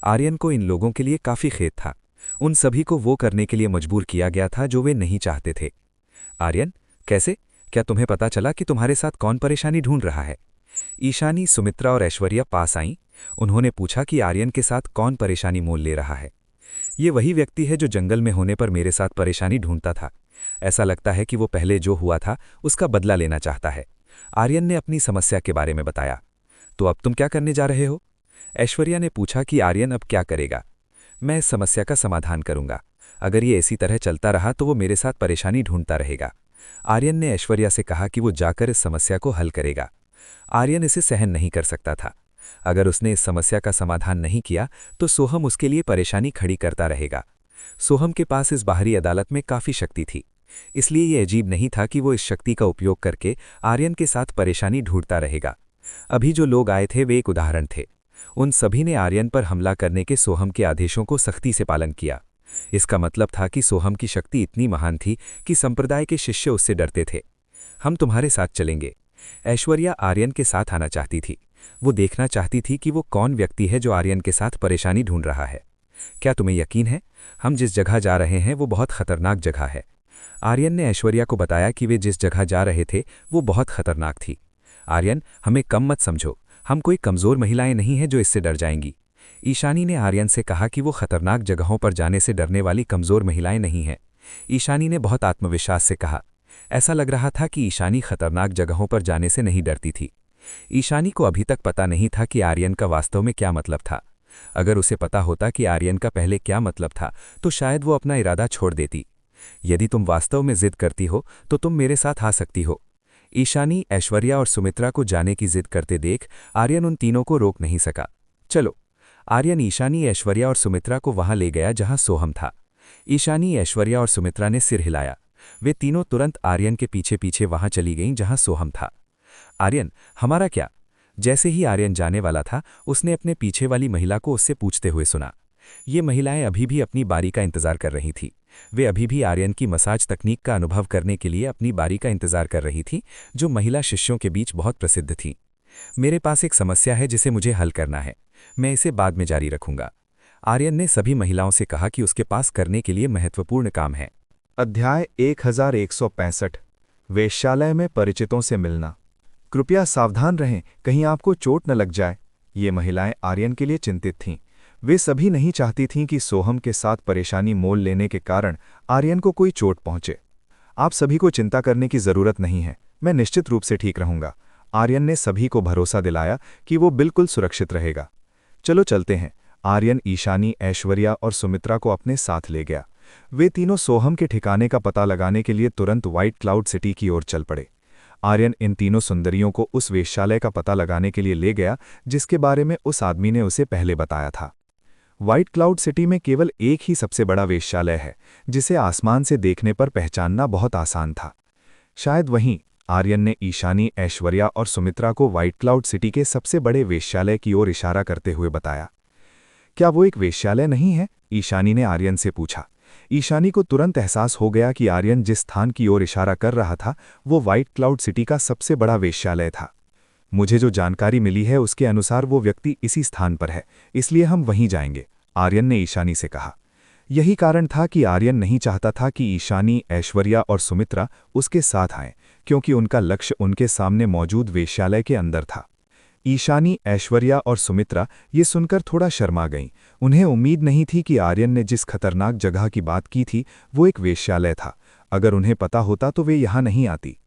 आर्यन को इन लोगों के लिए काफी खेद था। उन सभी को वो करने के लिए मजबूर किया गया था जो वे नहीं चाहते थे। आर्यन, कैसे? क्या तुम्हें पता चला कि तुम्हारे साथ कौन परेशानी ढूंढ रहा है? ईशानी, सुमित्रा और ऐश्वर्या पास आईं। उन्होंने पूछा कि आर्यन के साथ कौन परेशानी मोल ले रहा है। ये वही व्यक्ति है जो जंगल में होने पर मेरे साथ परेशानी ढूंढता था। ऐसा लगता है कि वो पहले जो हुआ था उसका बदला लेना चाहता है। आर्यन ने अपनी समस्या के बारे में बताया। तो अब तुम क्या करने जा रहे हो? ऐश्वर्या ने पूछा कि आर्यन अब क्या करेगा। मैं इस समस्या का समाधान करूंगा। अगर ये इसी तरह चलता रहा तो वो मेरे साथ परेशानी ढूंढता रहेगा। आर्यन ने ऐश्वर्या से कहा कि वो जाकर इस समस्या को हल करेगा। आर्यन इसे सहन नहीं कर सकता था। अगर उसने इस समस्या का समाधान नहीं किया तो सोहम उसके लिए परेशानी खड़ी करता रहेगा। सोहम के पास इस बाहरी अदालत में काफ़ी शक्ति थी, इसलिए ये अजीब नहीं था कि वो इस शक्ति का उपयोग करके आर्यन के साथ परेशानी ढूंढता रहेगा। अभी जो लोग आए थे वे एक उदाहरण थे। उन सभी ने आर्यन पर हमला करने के सोहम के आदेशों को सख्ती से पालन किया। इसका मतलब था कि सोहम की शक्ति इतनी महान थी कि संप्रदाय के शिष्य उससे डरते थे। हम तुम्हारे साथ चलेंगे। ऐश्वर्या आर्यन के साथ आना चाहती थी। वो देखना चाहती थी कि वो कौन व्यक्ति है जो आर्यन के साथ परेशानी ढूंढ रहा है। क्या तुम्हें यकीन है? हम जिस जगह जा रहे हैं वो बहुत खतरनाक जगह है। आर्यन ने ऐश्वर्या को बताया कि वे जिस जगह जा रहे थे वो बहुत खतरनाक थी। आर्यन, हमें कम मत समझो। हम कोई कमज़ोर महिलाएं नहीं हैं जो इससे डर जाएंगी। ईशानी ने आर्यन से कहा कि वो खतरनाक जगहों पर जाने से डरने वाली कमज़ोर महिलाएं नहीं हैं। ईशानी ने बहुत आत्मविश्वास से कहा। ऐसा लग रहा था कि ईशानी खतरनाक जगहों पर जाने से नहीं डरती थी। ईशानी को अभी तक पता नहीं था कि आर्यन का वास्तव में क्या मतलब था। अगर उसे पता होता कि आर्यन का पहले क्या मतलब था तो शायद वो अपना इरादा छोड़ देती। यदि तुम वास्तव में जिद करती हो तो तुम मेरे साथ आ सकती हो। ईशानी, ऐश्वर्या और सुमित्रा को जाने की जिद करते देख आर्यन उन तीनों को रोक नहीं सका। चलो। आर्यन ईशानी, ऐश्वर्या और सुमित्रा को वहां ले गया जहां सोहम था। ईशानी, ऐश्वर्या और सुमित्रा ने सिर हिलाया। वे तीनों तुरंत आर्यन के पीछे पीछे वहां चली गईं जहां सोहम था। आर्यन, हमारा क्या? जैसे ही आर्यन जाने वाला था उसने अपने पीछे वाली महिला को उससे पूछते हुए सुना। ये महिलाएं अभी भी अपनी बारी का इंतजार कर रही थी। वे अभी भी आर्यन की मसाज तकनीक का अनुभव करने के लिए अपनी बारी का इंतजार कर रही थी, जो महिला शिष्यों के बीच बहुत प्रसिद्ध थी। मेरे पास एक समस्या है जिसे मुझे हल करना है। मैं इसे बाद में जारी रखूंगा। आर्यन ने सभी महिलाओं से कहा कि उसके पास करने के लिए महत्वपूर्ण काम है। अध्याय 1165 वेश्यालय में परिचितों से मिलना। कृपया सावधान रहें, कहीं आपको चोट न लग जाए। ये महिलाएं आर्यन के लिए चिंतित थीं। वे सभी नहीं चाहती थीं कि सोहम के साथ परेशानी मोल लेने के कारण आर्यन को कोई चोट पहुंचे। आप सभी को चिंता करने की जरूरत नहीं है, मैं निश्चित रूप से ठीक रहूंगा। आर्यन ने सभी को भरोसा दिलाया कि वो बिल्कुल सुरक्षित रहेगा। चलो चलते हैं। आर्यन ईशानी, ऐश्वर्या और सुमित्रा को अपने साथ ले गया। वे तीनों सोहम के ठिकाने का पता लगाने के लिए तुरंत व्हाइट क्लाउड सिटी की ओर चल पड़े। आर्यन इन तीनों सुंदरियों को उस वेश्यालय का पता लगाने के लिए ले गया जिसके बारे में उस आदमी ने उसे पहले बताया था। व्हाइट क्लाउड सिटी में केवल एक ही सबसे बड़ा वेश्यालय है जिसे आसमान से देखने पर पहचानना बहुत आसान था। शायद वहीं आर्यन ने ईशानी, ऐश्वर्या और सुमित्रा को व्हाइट क्लाउड सिटी के सबसे बड़े वेश्यालय की ओर इशारा करते हुए बताया। क्या वो एक वेश्यालय नहीं है? ईशानी ने आर्यन से पूछा। ईशानी को तुरंत एहसास हो गया कि आर्यन जिस स्थान की ओर इशारा कर रहा था वो व्हाइट क्लाउड सिटी का सबसे बड़ा वेश्यालय था। मुझे जो जानकारी मिली है उसके अनुसार वो व्यक्ति इसी स्थान पर है, इसलिए हम वहीं जाएंगे, आर्यन ने ईशानी से कहा। यही कारण था कि आर्यन नहीं चाहता था कि ईशानी, ऐश्वर्या और सुमित्रा उसके साथ आएं, क्योंकि उनका लक्ष्य उनके सामने मौजूद वेश्यालय के अंदर था। ईशानी, ऐश्वर्या और सुमित्रा ये सुनकर थोड़ा शर्मा गईं। उन्हें उम्मीद नहीं थी कि आर्यन ने जिस खतरनाक जगह की बात की थी वो एक वेश्यालय था। अगर उन्हें पता होता तो वे यहाँ नहीं आती।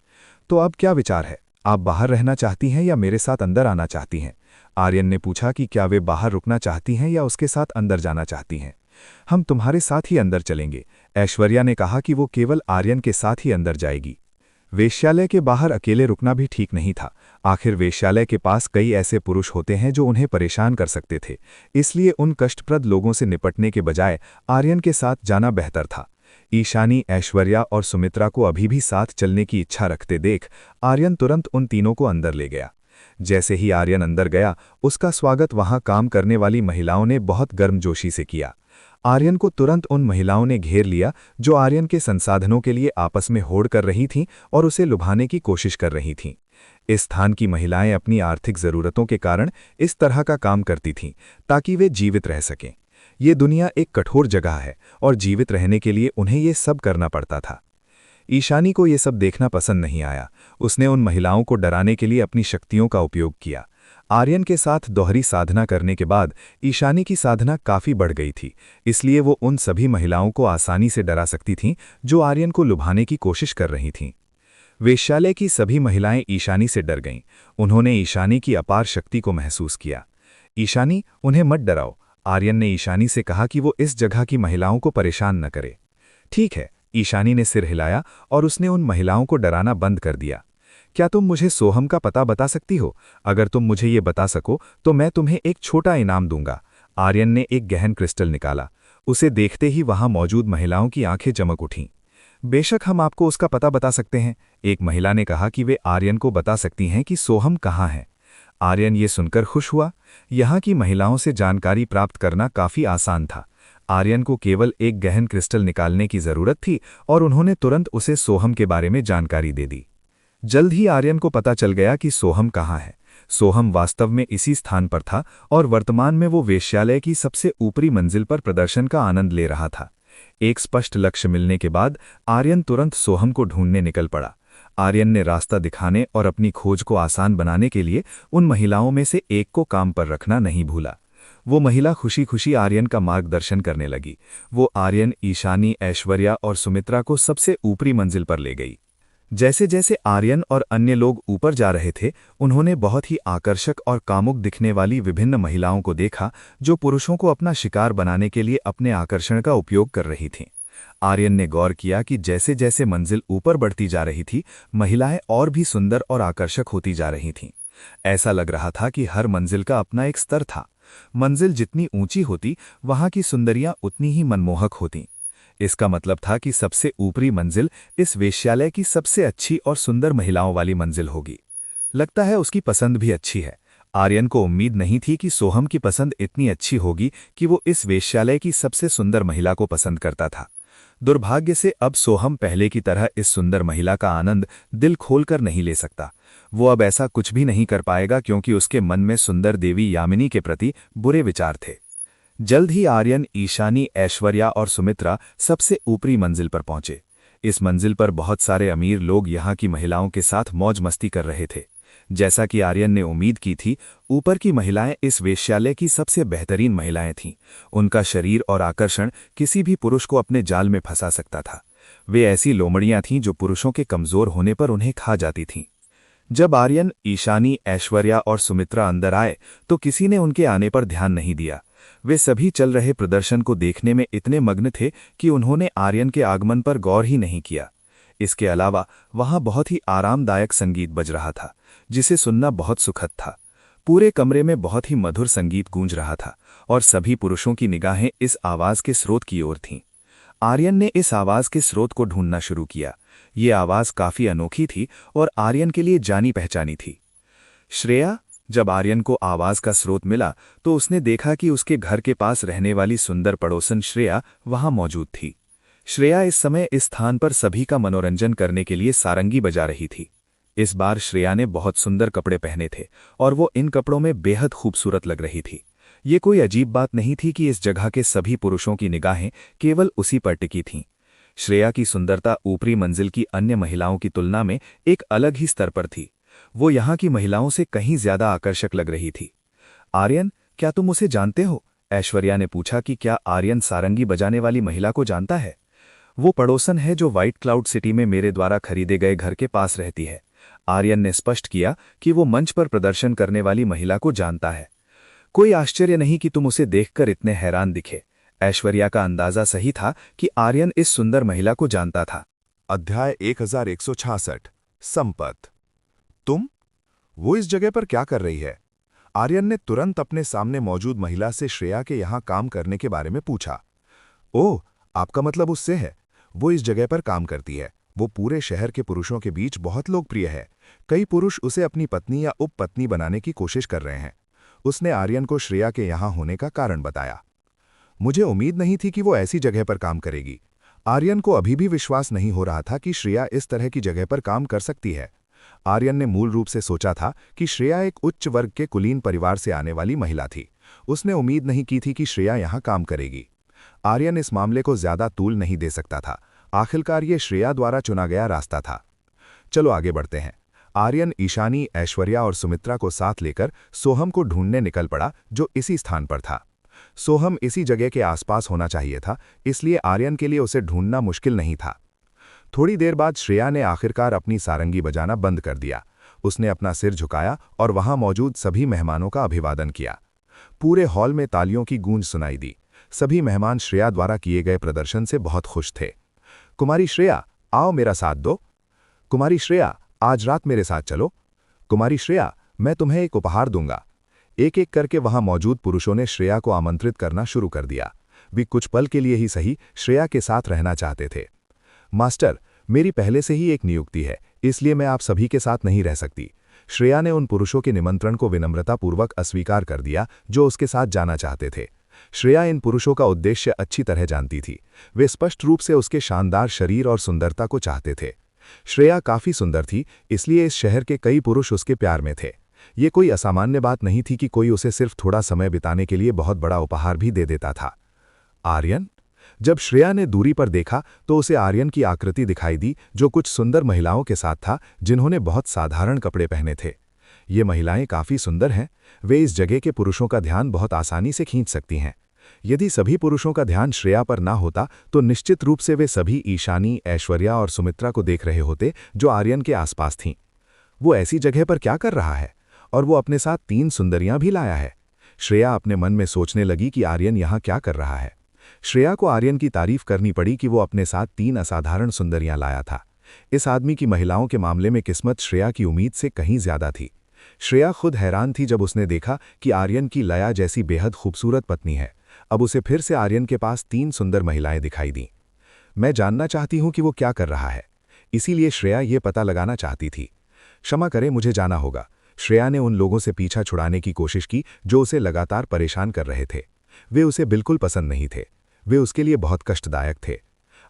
तो अब क्या विचार है? आप बाहर रहना चाहती हैं या मेरे साथ अंदर आना चाहती हैं? आर्यन ने पूछा कि क्या वे बाहर रुकना चाहती हैं या उसके साथ अंदर जाना चाहती हैं। हम तुम्हारे साथ ही अंदर चलेंगे, ऐश्वर्या ने कहा कि वो केवल आर्यन के साथ ही अंदर जाएगी। वेश्यालय के बाहर अकेले रुकना भी ठीक नहीं था। आखिर वेश्यालय के पास कई ऐसे पुरुष होते हैं जो उन्हें परेशान कर सकते थे, इसलिए उन कष्टप्रद लोगों से निपटने के बजाय आर्यन के साथ जाना बेहतर था। ईशानी, ऐश्वर्या और सुमित्रा को अभी भी साथ चलने की इच्छा रखते देख आर्यन तुरंत उन तीनों को अंदर ले गया। जैसे ही आर्यन अंदर गया उसका स्वागत वहां काम करने वाली महिलाओं ने बहुत गर्मजोशी से किया। आर्यन को तुरंत उन महिलाओं ने घेर लिया जो आर्यन के संसाधनों के लिए आपस में होड़ कर रही थीं और उसे लुभाने की कोशिश कर रही थीं। इस स्थान की महिलाएं अपनी आर्थिक जरूरतों के कारण इस तरह का काम करती थीं ताकि वे जीवित रह सकें। ये दुनिया एक कठोर जगह है और जीवित रहने के लिए उन्हें ये सब करना पड़ता था। ईशानी को ये सब देखना पसंद नहीं आया। उसने उन महिलाओं को डराने के लिए अपनी शक्तियों का उपयोग किया। आर्यन के साथ दोहरी साधना करने के बाद ईशानी की साधना काफी बढ़ गई थी, इसलिए वो उन सभी महिलाओं को आसानी से डरा सकती थीं जो आर्यन को लुभाने की कोशिश कर रही थीं। वेश्यालय की सभी महिलाएं ईशानी से डर गईं। उन्होंने ईशानी की अपार शक्ति को महसूस किया। ईशानी, उन्हें मत डराओ, आर्यन ने ईशानी से कहा कि वो इस जगह की महिलाओं को परेशान न करे। ठीक है, ईशानी ने सिर हिलाया और उसने उन महिलाओं को डराना बंद कर दिया। क्या तुम मुझे सोहम का पता बता सकती हो? अगर तुम मुझे ये बता सको तो मैं तुम्हें एक छोटा इनाम दूंगा। आर्यन ने एक गहन क्रिस्टल निकाला। उसे देखते ही वहां मौजूद महिलाओं की आंखें चमक उठीं। बेशक हम आपको उसका पता बता सकते हैं, एक महिला ने कहा कि वे आर्यन को बता सकती हैं कि सोहम कहाँ है। आर्यन ये सुनकर खुश हुआ। यहाँ की महिलाओं से जानकारी प्राप्त करना काफी आसान था। आर्यन को केवल एक गहन क्रिस्टल निकालने की जरूरत थी और उन्होंने तुरंत उसे सोहम के बारे में जानकारी दे दी। जल्द ही आर्यन को पता चल गया कि सोहम कहाँ है। सोहम वास्तव में इसी स्थान पर था और वर्तमान में वो वेश्यालय की सबसे ऊपरी मंजिल पर प्रदर्शन का आनंद ले रहा था। एक स्पष्ट लक्ष्य मिलने के बाद आर्यन तुरंत सोहम को ढूंढने निकल पड़ा। आर्यन ने रास्ता दिखाने और अपनी खोज को आसान बनाने के लिए उन महिलाओं में से एक को काम पर रखना नहीं भूला। वो महिला खुशी खुशी आर्यन का मार्गदर्शन करने लगी। वो आर्यन, ईशानी, ऐश्वर्या और सुमित्रा को सबसे ऊपरी मंजिल पर ले गई। जैसे जैसे आर्यन और अन्य लोग ऊपर जा रहे थे, उन्होंने बहुत ही आकर्षक और कामुक दिखने वाली विभिन्न महिलाओं को देखा जो पुरुषों को अपना शिकार बनाने के लिए अपने आकर्षण का उपयोग कर रही थीं। आर्यन ने गौर किया कि जैसे जैसे मंजिल ऊपर बढ़ती जा रही थी, महिलाएं और भी सुंदर और आकर्षक होती जा रही थीं। ऐसा लग रहा था कि हर मंजिल का अपना एक स्तर था। मंजिल जितनी ऊंची होती, वहां की सुंदरियां उतनी ही मनमोहक होतीं। इसका मतलब था कि सबसे ऊपरी मंजिल इस वेश्यालय की सबसे अच्छी और सुंदर महिलाओं वाली मंजिल होगी। लगता है उसकी पसंद भी अच्छी है। आर्यन को उम्मीद नहीं थी कि सोहम की पसंद इतनी अच्छी होगी कि वो इस वेश्यालय की सबसे सुंदर महिला को पसंद करता था। दुर्भाग्य से अब सोहम पहले की तरह इस सुंदर महिला का आनंद दिल खोलकर नहीं ले सकता। वो अब ऐसा कुछ भी नहीं कर पाएगा क्योंकि उसके मन में सुंदर देवी यामिनी के प्रति बुरे विचार थे। जल्द ही आर्यन, ईशानी, ऐश्वर्या और सुमित्रा सबसे ऊपरी मंजिल पर पहुंचे। इस मंजिल पर बहुत सारे अमीर लोग यहाँ की महिलाओं के साथ मौज मस्ती कर रहे थे। जैसा कि आर्यन ने उम्मीद की थी, ऊपर की महिलाएं इस वेश्यालय की सबसे बेहतरीन महिलाएं थीं। उनका शरीर और आकर्षण किसी भी पुरुष को अपने जाल में फंसा सकता था। वे ऐसी लोमड़ियां थीं जो पुरुषों के कमजोर होने पर उन्हें खा जाती थीं। जब आर्यन, ईशानी, ऐश्वर्या और सुमित्रा अंदर आए तो किसी ने उनके आने पर ध्यान नहीं दिया। वे सभी चल रहे प्रदर्शन को देखने में इतने मग्न थे कि उन्होंने आर्यन के आगमन पर गौर ही नहीं किया। इसके अलावा वहां बहुत ही आरामदायक संगीत बज रहा था, जिसे सुनना बहुत सुखद था। पूरे कमरे में बहुत ही मधुर संगीत गूंज रहा था और सभी पुरुषों की निगाहें इस आवाज के स्रोत की ओर थीं। आर्यन ने इस आवाज के स्रोत को ढूंढना शुरू किया। ये आवाज काफी अनोखी थी और आर्यन के लिए जानी पहचानी थी। श्रेया। जब आर्यन को आवाज का स्रोत मिला तो उसने देखा कि उसके घर के पास रहने वाली सुंदर पड़ोसन श्रेया वहां मौजूद थी। श्रेया इस समय इस स्थान पर सभी का मनोरंजन करने के लिए सारंगी बजा रही थी। इस बार श्रेया ने बहुत सुंदर कपड़े पहने थे और वो इन कपड़ों में बेहद खूबसूरत लग रही थी। ये कोई अजीब बात नहीं थी कि इस जगह के सभी पुरुषों की निगाहें केवल उसी पर टिकी थीं। श्रेया की सुंदरता ऊपरी मंजिल की अन्य महिलाओं की तुलना में एक अलग ही स्तर पर थी। वो यहाँ की महिलाओं से कहीं ज्यादा आकर्षक लग रही थी। आर्यन, क्या तुम उसे जानते हो? ऐश्वर्या ने पूछा कि क्या आर्यन सारंगी बजाने वाली महिला को जानता है? वो पड़ोसन है जो व्हाइट क्लाउड सिटी में मेरे द्वारा खरीदे गए घर के पास रहती है। आर्यन ने स्पष्ट किया कि वो मंच पर प्रदर्शन करने वाली महिला को जानता है। कोई आश्चर्य नहीं कि तुम उसे देखकर इतने हैरान दिखे। ऐश्वर्या का अंदाजा सही था कि आर्यन इस सुंदर महिला को जानता था। अध्याय 1166 संपत। तुम? वो इस जगह पर क्या कर रही है? आर्यन ने तुरंत अपने सामने मौजूद महिला से श्रेया के यहाँ काम करने के बारे में पूछा। ओह, आपका मतलब उससे है? वो इस जगह पर काम करती है। वो पूरे शहर के पुरुषों के बीच बहुत लोकप्रिय है। कई पुरुष उसे अपनी पत्नी या उपपत्नी बनाने की कोशिश कर रहे हैं। उसने आर्यन को श्रेया के यहाँ होने का कारण बताया। मुझे उम्मीद नहीं थी कि वो ऐसी जगह पर काम करेगी। आर्यन को अभी भी विश्वास नहीं हो रहा था कि श्रेया इस तरह की जगह पर काम कर सकती है। आर्यन ने मूल रूप से सोचा था कि श्रेया एक उच्च वर्ग के कुलीन परिवार से आने वाली महिला थी। उसने उम्मीद नहीं की थी कि श्रेया यहाँ काम करेगी। आर्यन इस मामले को ज्यादा तूल नहीं दे सकता था। आखिरकार ये श्रेया द्वारा चुना गया रास्ता था। चलो आगे बढ़ते हैं। आर्यन, ईशानी, ऐश्वर्या और सुमित्रा को साथ लेकर सोहम को ढूंढने निकल पड़ा, जो इसी स्थान पर था। सोहम इसी जगह के आसपास होना चाहिए था, इसलिए आर्यन के लिए उसे ढूंढना मुश्किल नहीं था। थोड़ी देर बाद श्रेया ने आखिरकार अपनी सारंगी बजाना बंद कर दिया। उसने अपना सिर झुकाया और वहां मौजूद सभी मेहमानों का अभिवादन किया। पूरे हॉल में तालियों की गूंज सुनाई दी। सभी मेहमान श्रेया द्वारा किए गए प्रदर्शन से बहुत खुश थे। कुमारी श्रेया, आओ मेरा साथ दो। कुमारी श्रेया, आज रात मेरे साथ चलो। कुमारी श्रेया, मैं तुम्हें एक उपहार दूंगा। एक एक करके वहां मौजूद पुरुषों ने श्रेया को आमंत्रित करना शुरू कर दिया। वे कुछ पल के लिए ही सही श्रेया के साथ रहना चाहते थे। मास्टर, मेरी पहले से ही एक नियुक्ति है, इसलिए मैं आप सभी के साथ नहीं रह सकती। श्रेया ने उन पुरुषों के निमंत्रण को विनम्रतापूर्वक अस्वीकार कर दिया जो उसके साथ जाना चाहते थे। श्रेया इन पुरुषों का उद्देश्य अच्छी तरह जानती थी। वे स्पष्ट रूप से उसके शानदार शरीर और सुंदरता को चाहते थे। श्रेया काफी सुंदर थी, इसलिए इस शहर के कई पुरुष उसके प्यार में थे। ये कोई असामान्य बात नहीं थी कि कोई उसे सिर्फ थोड़ा समय बिताने के लिए बहुत बड़ा उपहार भी दे देता था। आर्यन? जब श्रेया ने दूरी पर देखा तो उसे आर्यन की आकृति दिखाई दी, जो कुछ सुंदर महिलाओं के साथ था जिन्होंने बहुत साधारण कपड़े पहने थे। ये महिलाएं काफी सुंदर हैं। वे इस जगह के पुरुषों का ध्यान बहुत आसानी से खींच सकती हैं। यदि सभी पुरुषों का ध्यान श्रेया पर ना होता तो निश्चित रूप से वे सभी ईशानी, ऐश्वर्या और सुमित्रा को देख रहे होते जो आर्यन के आसपास थीं। वो ऐसी जगह पर क्या कर रहा है? और वो अपने साथ 3 सुंदरियां भी लाया है। श्रेया अपने मन में सोचने लगी कि आर्यन यहाँ क्या कर रहा है। श्रेया को आर्यन की तारीफ करनी पड़ी कि वो अपने साथ 3 असाधारण सुंदरियां लाया था। इस आदमी की महिलाओं के मामले में किस्मत श्रेया की उम्मीद से कहीं ज्यादा थी। श्रेया खुद हैरान थी जब उसने देखा कि आर्यन की लया जैसी बेहद खूबसूरत पत्नी है। अब उसे फिर से आर्यन के पास 3 सुंदर महिलाएं दिखाई दीं। मैं जानना चाहती हूं कि वो क्या कर रहा है, इसीलिए श्रेया ये पता लगाना चाहती थी। क्षमा करें, मुझे जाना होगा। श्रेया ने उन लोगों से पीछा छुड़ाने की कोशिश की जो उसे लगातार परेशान कर रहे थे। वे उसे बिल्कुल पसंद नहीं थे। वे उसके लिए बहुत कष्टदायक थे।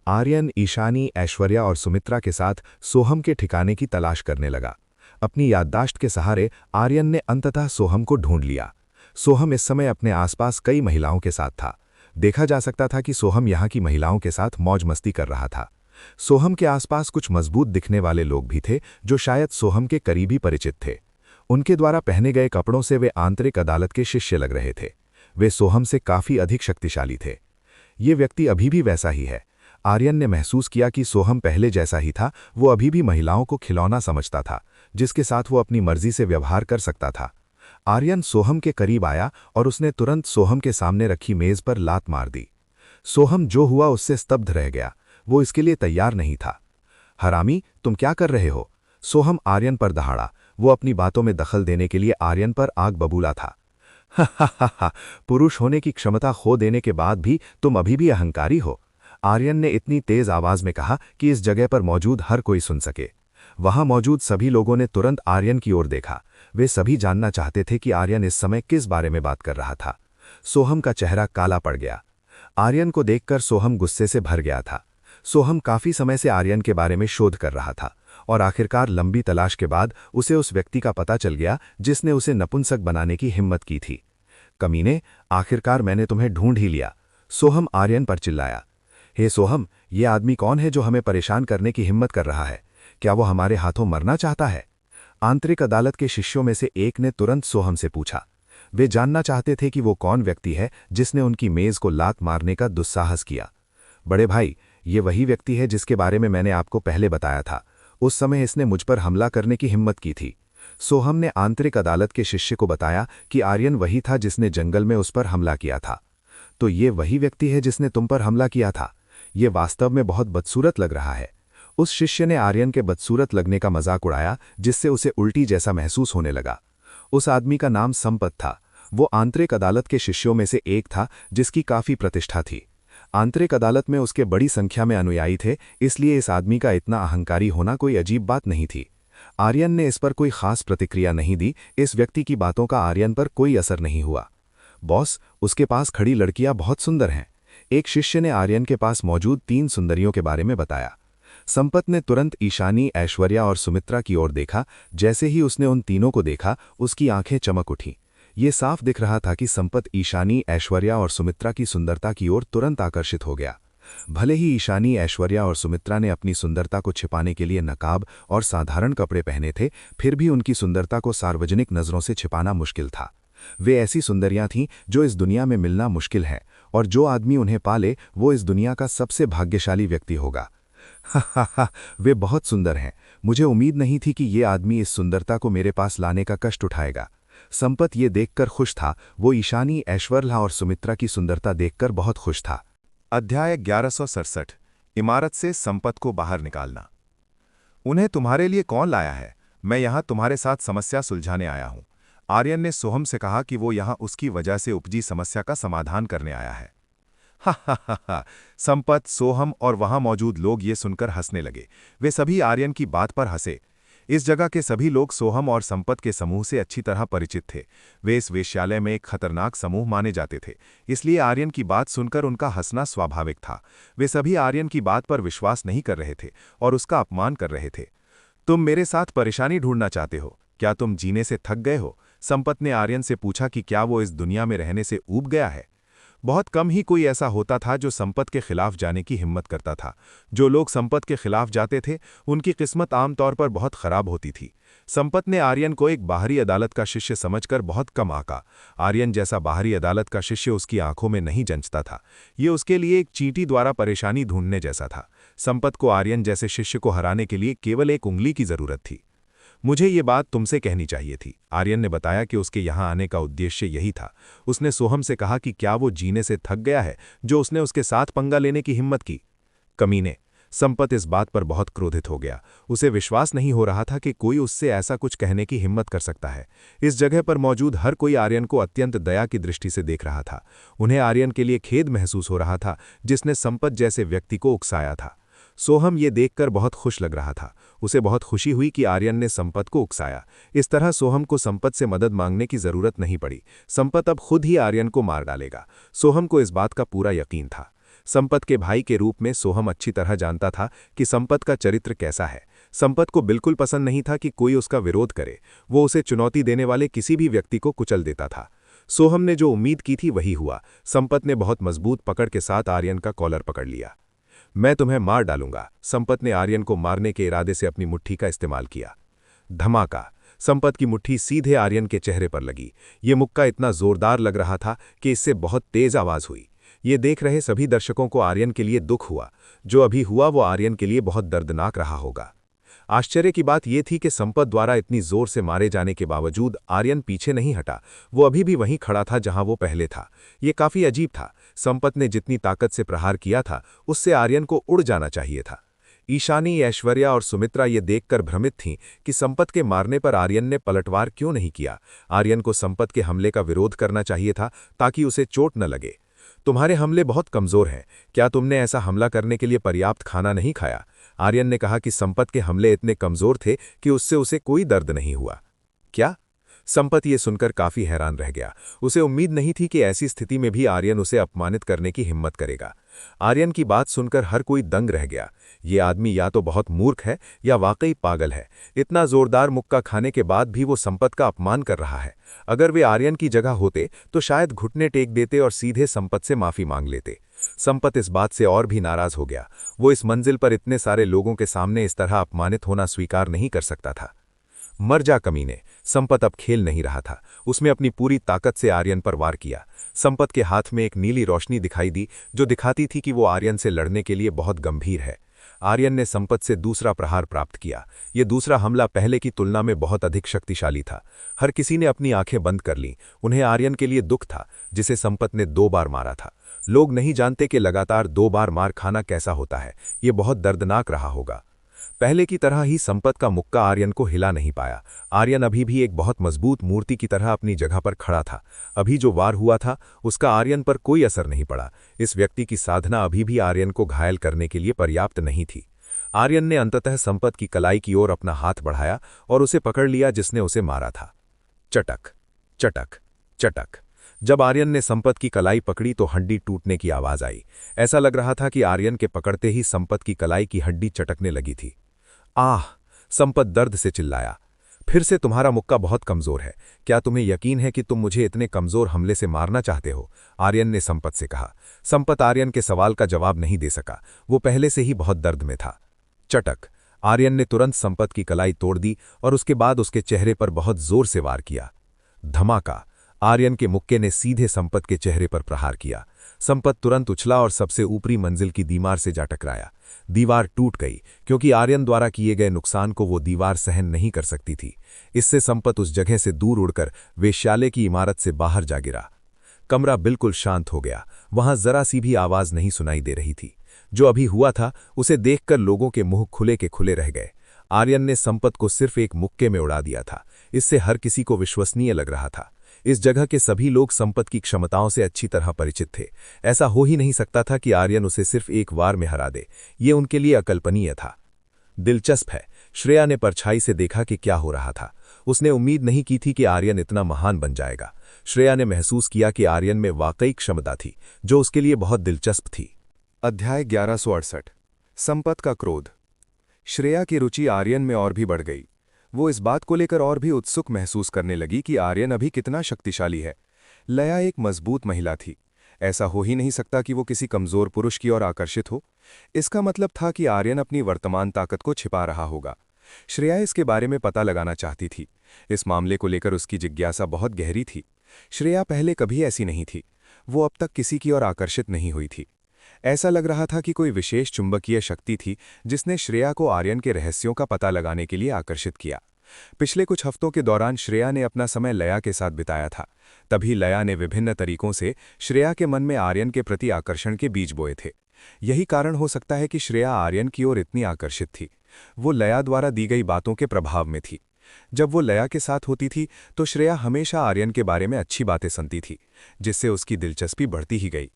आर्यन ईशानी, ऐश्वर्या और सुमित्रा के साथ सोहम के ठिकाने की तलाश करने लगा। अपनी याददाश्त के सहारे आर्यन ने अंततः सोहम को ढूंढ लिया। सोहम इस समय अपने आसपास कई महिलाओं के साथ था। देखा जा सकता था कि सोहम यहाँ की महिलाओं के साथ मौज मस्ती कर रहा था। सोहम के आसपास कुछ मजबूत दिखने वाले लोग भी थे जो शायद सोहम के करीबी परिचित थे। उनके द्वारा पहने गए कपड़ों से वे आंतरिक अदालत के शिष्य लग रहे थे। वे सोहम से काफी अधिक शक्तिशाली थे। ये व्यक्ति अभी भी वैसा ही है। आर्यन ने महसूस किया कि सोहम पहले जैसा ही था। वो अभी भी महिलाओं को खिलौना समझता था जिसके साथ वो अपनी मर्जी से व्यवहार कर सकता था। आर्यन सोहम के करीब आया और उसने तुरंत सोहम के सामने रखी मेज पर लात मार दी। सोहम जो हुआ उससे स्तब्ध रह गया। वो इसके लिए तैयार नहीं था। हरामी, तुम क्या कर रहे हो? सोहम आर्यन पर दहाड़ा। वो अपनी बातों में दखल देने के लिए आर्यन पर आग बबूला था। हा, पुरुष होने की क्षमता खो देने के बाद भी तुम अभी भी अहंकारी हो। आर्यन ने इतनी तेज आवाज में कहा कि इस जगह पर मौजूद हर कोई सुन सके। वहां मौजूद सभी लोगों ने तुरंत आर्यन की ओर देखा। वे सभी जानना चाहते थे कि आर्यन इस समय किस बारे में बात कर रहा था। सोहम का चेहरा काला पड़ गया। आर्यन को देखकर सोहम गुस्से से भर गया था। सोहम काफी समय से आर्यन के बारे में शोध कर रहा था और आखिरकार लंबी तलाश के बाद उसे उस व्यक्ति का पता चल गया जिसने उसे नपुंसक बनाने की हिम्मत की थी। कमीने, आखिरकार मैंने तुम्हें ढूंढ ही लिया। सोहम आर्यन पर चिल्लाया। हे सोहम, ये आदमी कौन है जो हमें परेशान करने की हिम्मत कर रहा है? क्या वो हमारे हाथों मरना चाहता है? आंतरिक अदालत के शिष्यों में से एक ने तुरंत सोहम से पूछा। वे जानना चाहते थे कि वो कौन व्यक्ति है जिसने उनकी मेज को लात मारने का दुस्साहस किया। बड़े भाई, ये वही व्यक्ति है जिसके बारे में मैंने आपको पहले बताया था। उस समय इसने मुझ पर हमला करने की हिम्मत की थी। सोहम ने आंतरिक अदालत के शिष्य को बताया कि आर्यन वही था जिसने जंगल में उस पर हमला किया था। तो ये वही व्यक्ति है जिसने तुम पर हमला किया था। ये वास्तव में बहुत बदसूरत लग रहा है। उस शिष्य ने आर्यन के बदसूरत लगने का मजाक उड़ाया, जिससे उसे उल्टी जैसा महसूस होने लगा। उस आदमी का नाम संपत था। वो आंतरिक अदालत के शिष्यों में से एक था जिसकी काफी प्रतिष्ठा थी। आंतरिक अदालत में उसके बड़ी संख्या में अनुयायी थे, इसलिए इस आदमी का इतना अहंकारी होना कोई अजीब बात नहीं थी। आर्यन ने इस पर कोई खास प्रतिक्रिया नहीं दी। इस व्यक्ति की बातों का आर्यन पर कोई असर नहीं हुआ। बॉस, उसके पास खड़ी लड़कियां बहुत सुंदर हैं। एक शिष्य ने आर्यन के पास मौजूद 3 सुंदरियों के बारे में बताया। संपत ने तुरंत ईशानी, ऐश्वर्या और सुमित्रा की ओर देखा। जैसे ही उसने उन तीनों को देखा, उसकी आंखें चमक उठीं। ये साफ दिख रहा था कि संपत ईशानी, ऐश्वर्या और सुमित्रा की सुंदरता की ओर तुरंत आकर्षित हो गया। भले ही ईशानी, ऐश्वर्या और सुमित्रा ने अपनी सुंदरता को छिपाने के लिए नकाब और साधारण कपड़े पहने थे, फिर भी उनकी सुंदरता को सार्वजनिक नजरों से छिपाना मुश्किल था। वे ऐसी सुंदरियां थीं जो इस दुनिया में मिलना मुश्किल है, और जो आदमी उन्हें पाले वो इस दुनिया का सबसे भाग्यशाली व्यक्ति होगा। हा, वे बहुत सुंदर हैं। मुझे उम्मीद नहीं थी कि ये आदमी इस सुंदरता को मेरे पास लाने का कष्ट उठाएगा। संपत ये देखकर खुश था, वो ईशानी, ऐश्वर्या और सुमित्रा की सुंदरता देखकर बहुत खुश था। अध्याय 1167 इमारत से संपत को बाहर निकालना। उन्हें तुम्हारे लिए कौन लाया है? मैं यहां तुम्हारे साथ समस्या सुलझाने आया हूं। आर्यन ने सोहम से कहा कि वो यहां उसकी वजह से उपजी समस्या का समाधान करने आया है। हा हा हा हा। संपत, सोहम और वहां मौजूद लोग ये सुनकर हंसने लगे। वे सभी आर्यन की बात पर हंसे। इस जगह के सभी लोग सोहम और संपत के समूह से अच्छी तरह परिचित थे। वे इस वेश्यालय में एक खतरनाक समूह माने जाते थे, इसलिए आर्यन की बात सुनकर उनका हंसना स्वाभाविक था। वे सभी आर्यन की बात पर विश्वास नहीं कर रहे थे और उसका अपमान कर रहे थे। तुम मेरे साथ परेशानी ढूंढना चाहते हो? क्या तुम जीने से थक गए हो? संपत ने आर्यन से पूछा कि क्या वो इस दुनिया में रहने से ऊब गया है। बहुत कम ही कोई ऐसा होता था जो संपत के खिलाफ जाने की हिम्मत करता था। जो लोग संपत के खिलाफ जाते थे, उनकी किस्मत आमतौर पर बहुत खराब होती थी। संपत ने आर्यन को एक बाहरी अदालत का शिष्य समझकर बहुत कम आंका। आर्यन जैसा बाहरी अदालत का शिष्य उसकी आंखों में नहीं जंचता था। ये उसके लिए एक चींटी द्वारा परेशानी ढूंढने जैसा था। संपत को आर्यन जैसे शिष्य को हराने के लिए केवल एक उंगली की जरूरत थी। मुझे ये बात तुमसे कहनी चाहिए थी। आर्यन ने बताया कि उसके यहाँ आने का उद्देश्य यही था। उसने सोहम से कहा कि क्या वो जीने से थक गया है, जो उसने उसके साथ पंगा लेने की हिम्मत की। कमीने। संपत इस बात पर बहुत क्रोधित हो गया। उसे विश्वास नहीं हो रहा था कि कोई उससे ऐसा कुछ कहने की हिम्मत कर सकता है। इस जगह पर मौजूद हर कोई आर्यन को अत्यंत दया की दृष्टि से देख रहा था। उन्हें आर्यन के लिए खेद महसूस हो रहा था, जिसने संपत जैसे व्यक्ति को उकसाया था। सोहम ये देखकर बहुत खुश लग रहा था। उसे बहुत खुशी हुई कि आर्यन ने संपत को उकसाया। इस तरह सोहम को संपत से मदद मांगने की जरूरत नहीं पड़ी। संपत अब खुद ही आर्यन को मार डालेगा। सोहम को इस बात का पूरा यकीन था। संपत के भाई के रूप में सोहम अच्छी तरह जानता था कि संपत का चरित्र कैसा है। संपत को बिल्कुल पसंद नहीं था कि कोई उसका विरोध करे। वो उसे चुनौती देने वाले किसी भी व्यक्ति को कुचल देता था। सोहम ने जो उम्मीद की थी वही हुआ। संपत ने बहुत मजबूत पकड़ के साथ आर्यन का कॉलर पकड़ लिया। मैं तुम्हें मार डालूंगा। संपत ने आर्यन को मारने के इरादे से अपनी मुट्ठी का इस्तेमाल किया। धमाका। संपत की मुट्ठी सीधे आर्यन के चेहरे पर लगी। ये मुक्का इतना जोरदार लग रहा था कि इससे बहुत तेज आवाज हुई। ये देख रहे सभी दर्शकों को आर्यन के लिए दुख हुआ। जो अभी हुआ वो आर्यन के लिए बहुत दर्दनाक रहा होगा। आश्चर्य की बात यह थी कि संपत द्वारा इतनी जोर से मारे जाने के बावजूद आर्यन पीछे नहीं हटा। वो अभी भी वहीं खड़ा था जहां वो पहले था। ये काफी अजीब था। संपत ने जितनी ताकत से प्रहार किया था, उससे आर्यन को उड़ जाना चाहिए था। ईशानी, ऐश्वर्या और सुमित्रा ये देखकर भ्रमित थीं कि संपत के मारने पर आर्यन ने पलटवार क्यों नहीं किया। आर्यन को संपत के हमले का विरोध करना चाहिए था ताकि उसे चोट न लगे। तुम्हारे हमले बहुत कमजोर हैं। क्या तुमने ऐसा हमला करने के लिए पर्याप्त खाना नहीं खाया? आर्यन ने कहा कि संपत के हमले इतने कमजोर थे कि उससे उसे कोई दर्द नहीं हुआ। क्या? संपत ये सुनकर काफी हैरान रह गया। उसे उम्मीद नहीं थी कि ऐसी स्थिति में भी आर्यन उसे अपमानित करने की हिम्मत करेगा। आर्यन की बात सुनकर हर कोई दंग रह गया। ये आदमी या तो बहुत मूर्ख है या वाकई पागल है। इतना जोरदार मुक्का खाने के बाद भी वो संपत का अपमान कर रहा है। अगर वे आर्यन की जगह होते तो शायद घुटने टेक देते और सीधे संपत से माफी मांग लेते। संपत इस बात से और भी नाराज हो गया। वो इस मंजिल पर इतने सारे लोगों के सामने इस तरह अपमानित होना स्वीकार नहीं कर सकता था। मर जा कमीने। संपत अब खेल नहीं रहा था। उसने अपनी पूरी ताकत से आर्यन पर वार किया। संपत के हाथ में एक नीली रोशनी दिखाई दी, जो दिखाती थी कि वो आर्यन से लड़ने के लिए बहुत गंभीर है। आर्यन ने संपत से दूसरा प्रहार प्राप्त किया। ये दूसरा हमला पहले की तुलना में बहुत अधिक शक्तिशाली था। हर किसी ने अपनी आंखें बंद कर लीं। उन्हें आर्यन के लिए दुख था, जिसे संपत ने 2 बार मारा था। लोग नहीं जानते कि लगातार 2 बार मार खाना कैसा होता है। ये बहुत दर्दनाक रहा होगा। पहले की तरह ही संपत का मुक्का आर्यन को हिला नहीं पाया। आर्यन अभी भी एक बहुत मजबूत मूर्ति की तरह अपनी जगह पर खड़ा था। अभी जो वार हुआ था उसका आर्यन पर कोई असर नहीं पड़ा। इस व्यक्ति की साधना अभी भी आर्यन को घायल करने के लिए पर्याप्त नहीं थी। आर्यन ने अंततः संपत की कलाई की ओर अपना हाथ बढ़ाया और उसे पकड़ लिया, जिसने उसे मारा था। चटक, चटक, चटक। जब आर्यन ने संपत की कलाई पकड़ी तो हड्डी टूटने की आवाज आई। ऐसा लग रहा था कि आर्यन के पकड़ते ही संपत की कलाई की हड्डी चटकने लगी थी। आह! संपत दर्द से चिल्लाया। फिर से तुम्हारा मुक्का बहुत कमजोर है। क्या तुम्हें यकीन है कि तुम मुझे इतने कमजोर हमले से मारना चाहते हो? आर्यन ने संपत से कहा। संपत आर्यन के सवाल का जवाब नहीं दे सका। वो पहले से ही बहुत दर्द में था। चटक। आर्यन ने तुरंत संपत की कलाई तोड़ दी और उसके बाद उसके चेहरे पर बहुत जोर से वार किया। धमाका। आर्यन के मुक्के ने सीधे संपत के चेहरे पर प्रहार किया। संपत तुरंत उछला और सबसे ऊपरी मंजिल की दीवार से जा टकराया। दीवार टूट गई क्योंकि आर्यन द्वारा किए गए नुकसान को वो दीवार सहन नहीं कर सकती थी। इससे संपत उस जगह से दूर उड़कर वेश्यालय की इमारत से बाहर जा गिरा। कमरा बिल्कुल शांत हो गया, वहां जरा सी भी आवाज नहीं सुनाई दे रही थी। जो अभी हुआ था उसे देखकर लोगों के मुंह खुले के खुले रह गए। आर्यन ने संपत को सिर्फ एक मुक्के में उड़ा दिया था। इससे हर किसी को विश्वसनीय लग रहा था। इस जगह के सभी लोग संपत की क्षमताओं से अच्छी तरह परिचित थे। ऐसा हो ही नहीं सकता था कि आर्यन उसे सिर्फ एक वार में हरा दे। ये उनके लिए अकल्पनीय था। दिलचस्प है, श्रेया ने परछाई से देखा कि क्या हो रहा था। उसने उम्मीद नहीं की थी कि आर्यन इतना महान बन जाएगा। श्रेया ने महसूस किया कि आर्यन में वाकई क्षमता थी जो उसके लिए बहुत दिलचस्प थी। अध्याय 1168 संपत का क्रोध। श्रेया की रुचि आर्यन में और भी बढ़ गई। वो इस बात को लेकर और भी उत्सुक महसूस करने लगी कि आर्यन अभी कितना शक्तिशाली है। लया एक मजबूत महिला थी। ऐसा हो ही नहीं सकता कि वो किसी कमजोर पुरुष की ओर आकर्षित हो। इसका मतलब था कि आर्यन अपनी वर्तमान ताकत को छिपा रहा होगा। श्रेया इसके बारे में पता लगाना चाहती थी। इस मामले को लेकर उसकी जिज्ञासा बहुत गहरी थी। श्रेया पहले कभी ऐसी नहीं थी। वो अब तक किसी की ओर आकर्षित नहीं हुई थी। ऐसा लग रहा था कि कोई विशेष चुंबकीय शक्ति थी जिसने श्रेया को आर्यन के रहस्यों का पता लगाने के लिए आकर्षित किया। पिछले कुछ हफ्तों के दौरान श्रेया ने अपना समय लया के साथ बिताया था। तभी लया ने विभिन्न तरीकों से श्रेया के मन में आर्यन के प्रति आकर्षण के बीज बोए थे। यही कारण हो सकता है कि श्रेया आर्यन की ओर इतनी आकर्षित थी। वो लया द्वारा दी गई बातों के प्रभाव में थी। जब वो लया के साथ होती थी तो श्रेया हमेशा आर्यन के बारे में अच्छी बातें सुनती थी, जिससे उसकी दिलचस्पी बढ़ती ही गई।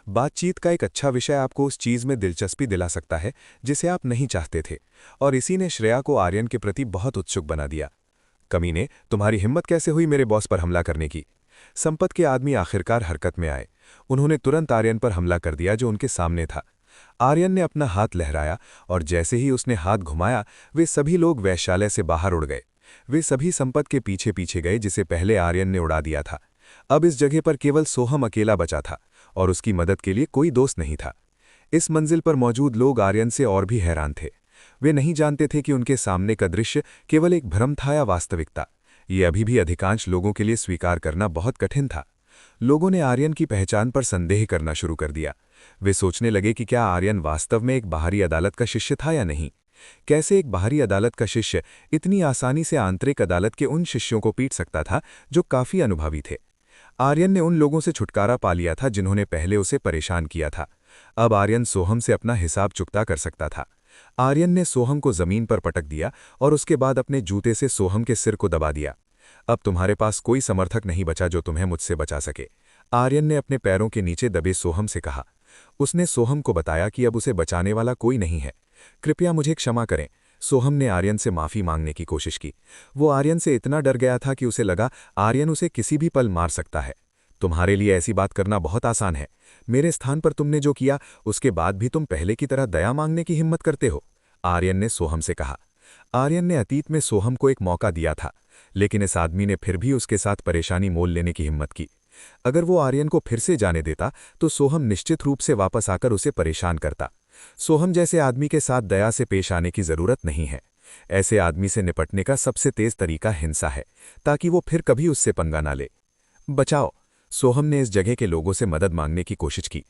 बातचीत का एक अच्छा विषय आपको उस चीज में दिलचस्पी दिला सकता है जिसे आप नहीं चाहते थे, और इसी ने श्रेया को आर्यन के प्रति बहुत उत्सुक बना दिया। कमीने, तुम्हारी हिम्मत कैसे हुई मेरे बॉस पर हमला करने की? संपत के आदमी आखिरकार हरकत में आए। उन्होंने तुरंत आर्यन पर हमला कर दिया जो उनके सामने था। आर्यन ने अपना हाथ लहराया और जैसे ही उसने हाथ घुमाया वे सभी लोग वैश्यालय से बाहर उड़ गए। वे सभी संपत के पीछे पीछे गए जिसे पहले आर्यन ने उड़ा दिया था। अब इस जगह पर केवल सोहम अकेला बचा था और उसकी मदद के लिए कोई दोस्त नहीं था। इस मंजिल पर मौजूद लोग आर्यन से और भी हैरान थे। वे नहीं जानते थे कि उनके सामने का दृश्य केवल एक भ्रम था या वास्तविकता। ये अभी भी अधिकांश लोगों के लिए स्वीकार करना बहुत कठिन था। लोगों ने आर्यन की पहचान पर संदेह करना शुरू कर दिया। वे सोचने लगे कि क्या आर्यन वास्तव में एक बाहरी अदालत का शिष्य था या नहीं। कैसे एक बाहरी अदालत का शिष्य इतनी आसानी से आंतरिक अदालत के उन शिष्यों को पीट सकता था जो काफी अनुभवी थे। आर्यन ने उन लोगों से छुटकारा पा लिया था जिन्होंने पहले उसे परेशान किया था। अब आर्यन सोहम से अपना हिसाब चुकता कर सकता था। आर्यन ने सोहम को जमीन पर पटक दिया और उसके बाद अपने जूते से सोहम के सिर को दबा दिया। अब तुम्हारे पास कोई समर्थक नहीं बचा जो तुम्हें मुझसे बचा सके, आर्यन ने अपने पैरों के नीचे दबे सोहम से कहा। उसने सोहम को बताया कि अब उसे बचाने वाला कोई नहीं है। कृपया मुझे क्षमा करें। सोहम ने आर्यन से माफी मांगने की कोशिश की। वो आर्यन से इतना डर गया था कि उसे लगा आर्यन उसे किसी भी पल मार सकता है। तुम्हारे लिए ऐसी बात करना बहुत आसान है। मेरे स्थान पर तुमने जो किया उसके बाद भी तुम पहले की तरह दया मांगने की हिम्मत करते हो, आर्यन ने सोहम से कहा। आर्यन ने अतीत में सोहम को एक मौका दिया था, लेकिन इस आदमी ने फिर भी उसके साथ परेशानी मोल लेने की हिम्मत की। अगर वो आर्यन को फिर से जाने देता तो सोहम निश्चित रूप से वापस आकर उसे परेशान करता। सोहम जैसे आदमी के साथ दया से पेश आने की जरूरत नहीं है। ऐसे आदमी से निपटने का सबसे तेज तरीका हिंसा है, ताकि वो फिर कभी उससे पंगा ना ले। बचाओ। सोहम ने इस जगह के लोगों से मदद मांगने की कोशिश की।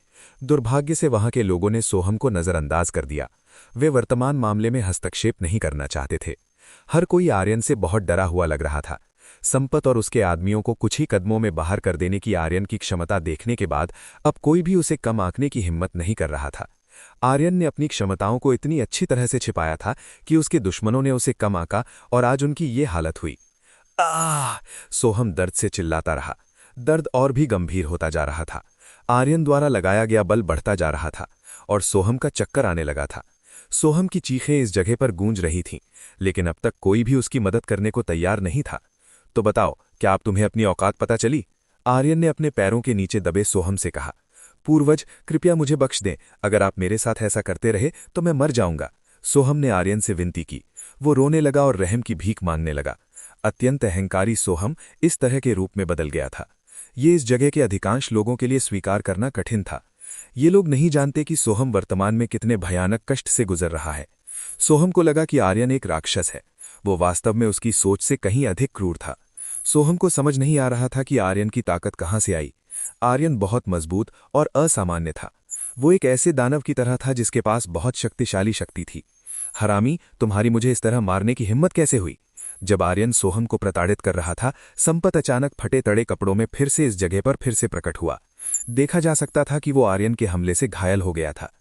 दुर्भाग्य से वहां के लोगों ने सोहम को नजरअंदाज कर दिया। वे वर्तमान मामले में हस्तक्षेप नहीं करना चाहते थे। हर कोई आर्यन से बहुत डरा हुआ लग रहा था। संपत और उसके आदमियों को कुछ ही कदमों में बाहर कर देने की आर्यन की क्षमता देखने के बाद अब कोई भी उसे कम आंकने की हिम्मत नहीं कर रहा था। आर्यन ने अपनी क्षमताओं को इतनी अच्छी तरह से छिपाया था कि उसके दुश्मनों ने उसे कम आंका और आज उनकी ये हालत हुई। आह! सोहम दर्द से चिल्लाता रहा। दर्द और भी गंभीर होता जा रहा था। आर्यन द्वारा लगाया गया बल बढ़ता जा रहा था और सोहम का चक्कर आने लगा था। सोहम की चीखें इस जगह पर गूंज रही थीं, लेकिन अब तक कोई भी उसकी मदद करने को तैयार नहीं था। तो बताओ, क्या आप तुम्हें अपनी औकात पता चली? आर्यन ने अपने पैरों के नीचे दबे सोहम से कहा। पूर्वज, कृपया मुझे बख्श दें। अगर आप मेरे साथ ऐसा करते रहे तो मैं मर जाऊंगा। सोहम ने आर्यन से विनती की। वो रोने लगा और रहम की भीख मांगने लगा। अत्यंत अहंकारी सोहम इस तरह के रूप में बदल गया था। ये इस जगह के अधिकांश लोगों के लिए स्वीकार करना कठिन था। ये लोग नहीं जानते कि सोहम वर्तमान में कितने भयानक कष्ट से गुजर रहा है। सोहम को लगा कि आर्यन एक राक्षस है। वो वास्तव में उसकी सोच से कहीं अधिक क्रूर था। सोहम को समझ नहीं आ रहा था कि आर्यन की ताकत कहाँ से आई। आर्यन बहुत मजबूत और असामान्य था। वो एक ऐसे दानव की तरह था जिसके पास बहुत शक्तिशाली शक्ति थी। हरामी, तुम्हारी मुझे इस तरह मारने की हिम्मत कैसे हुई? जब आर्यन सोहम को प्रताड़ित कर रहा था, संपत अचानक फटे तड़े कपड़ों में फिर से इस जगह पर फिर से प्रकट हुआ। देखा जा सकता था कि वो आर्यन के हमले से घायल हो गया था।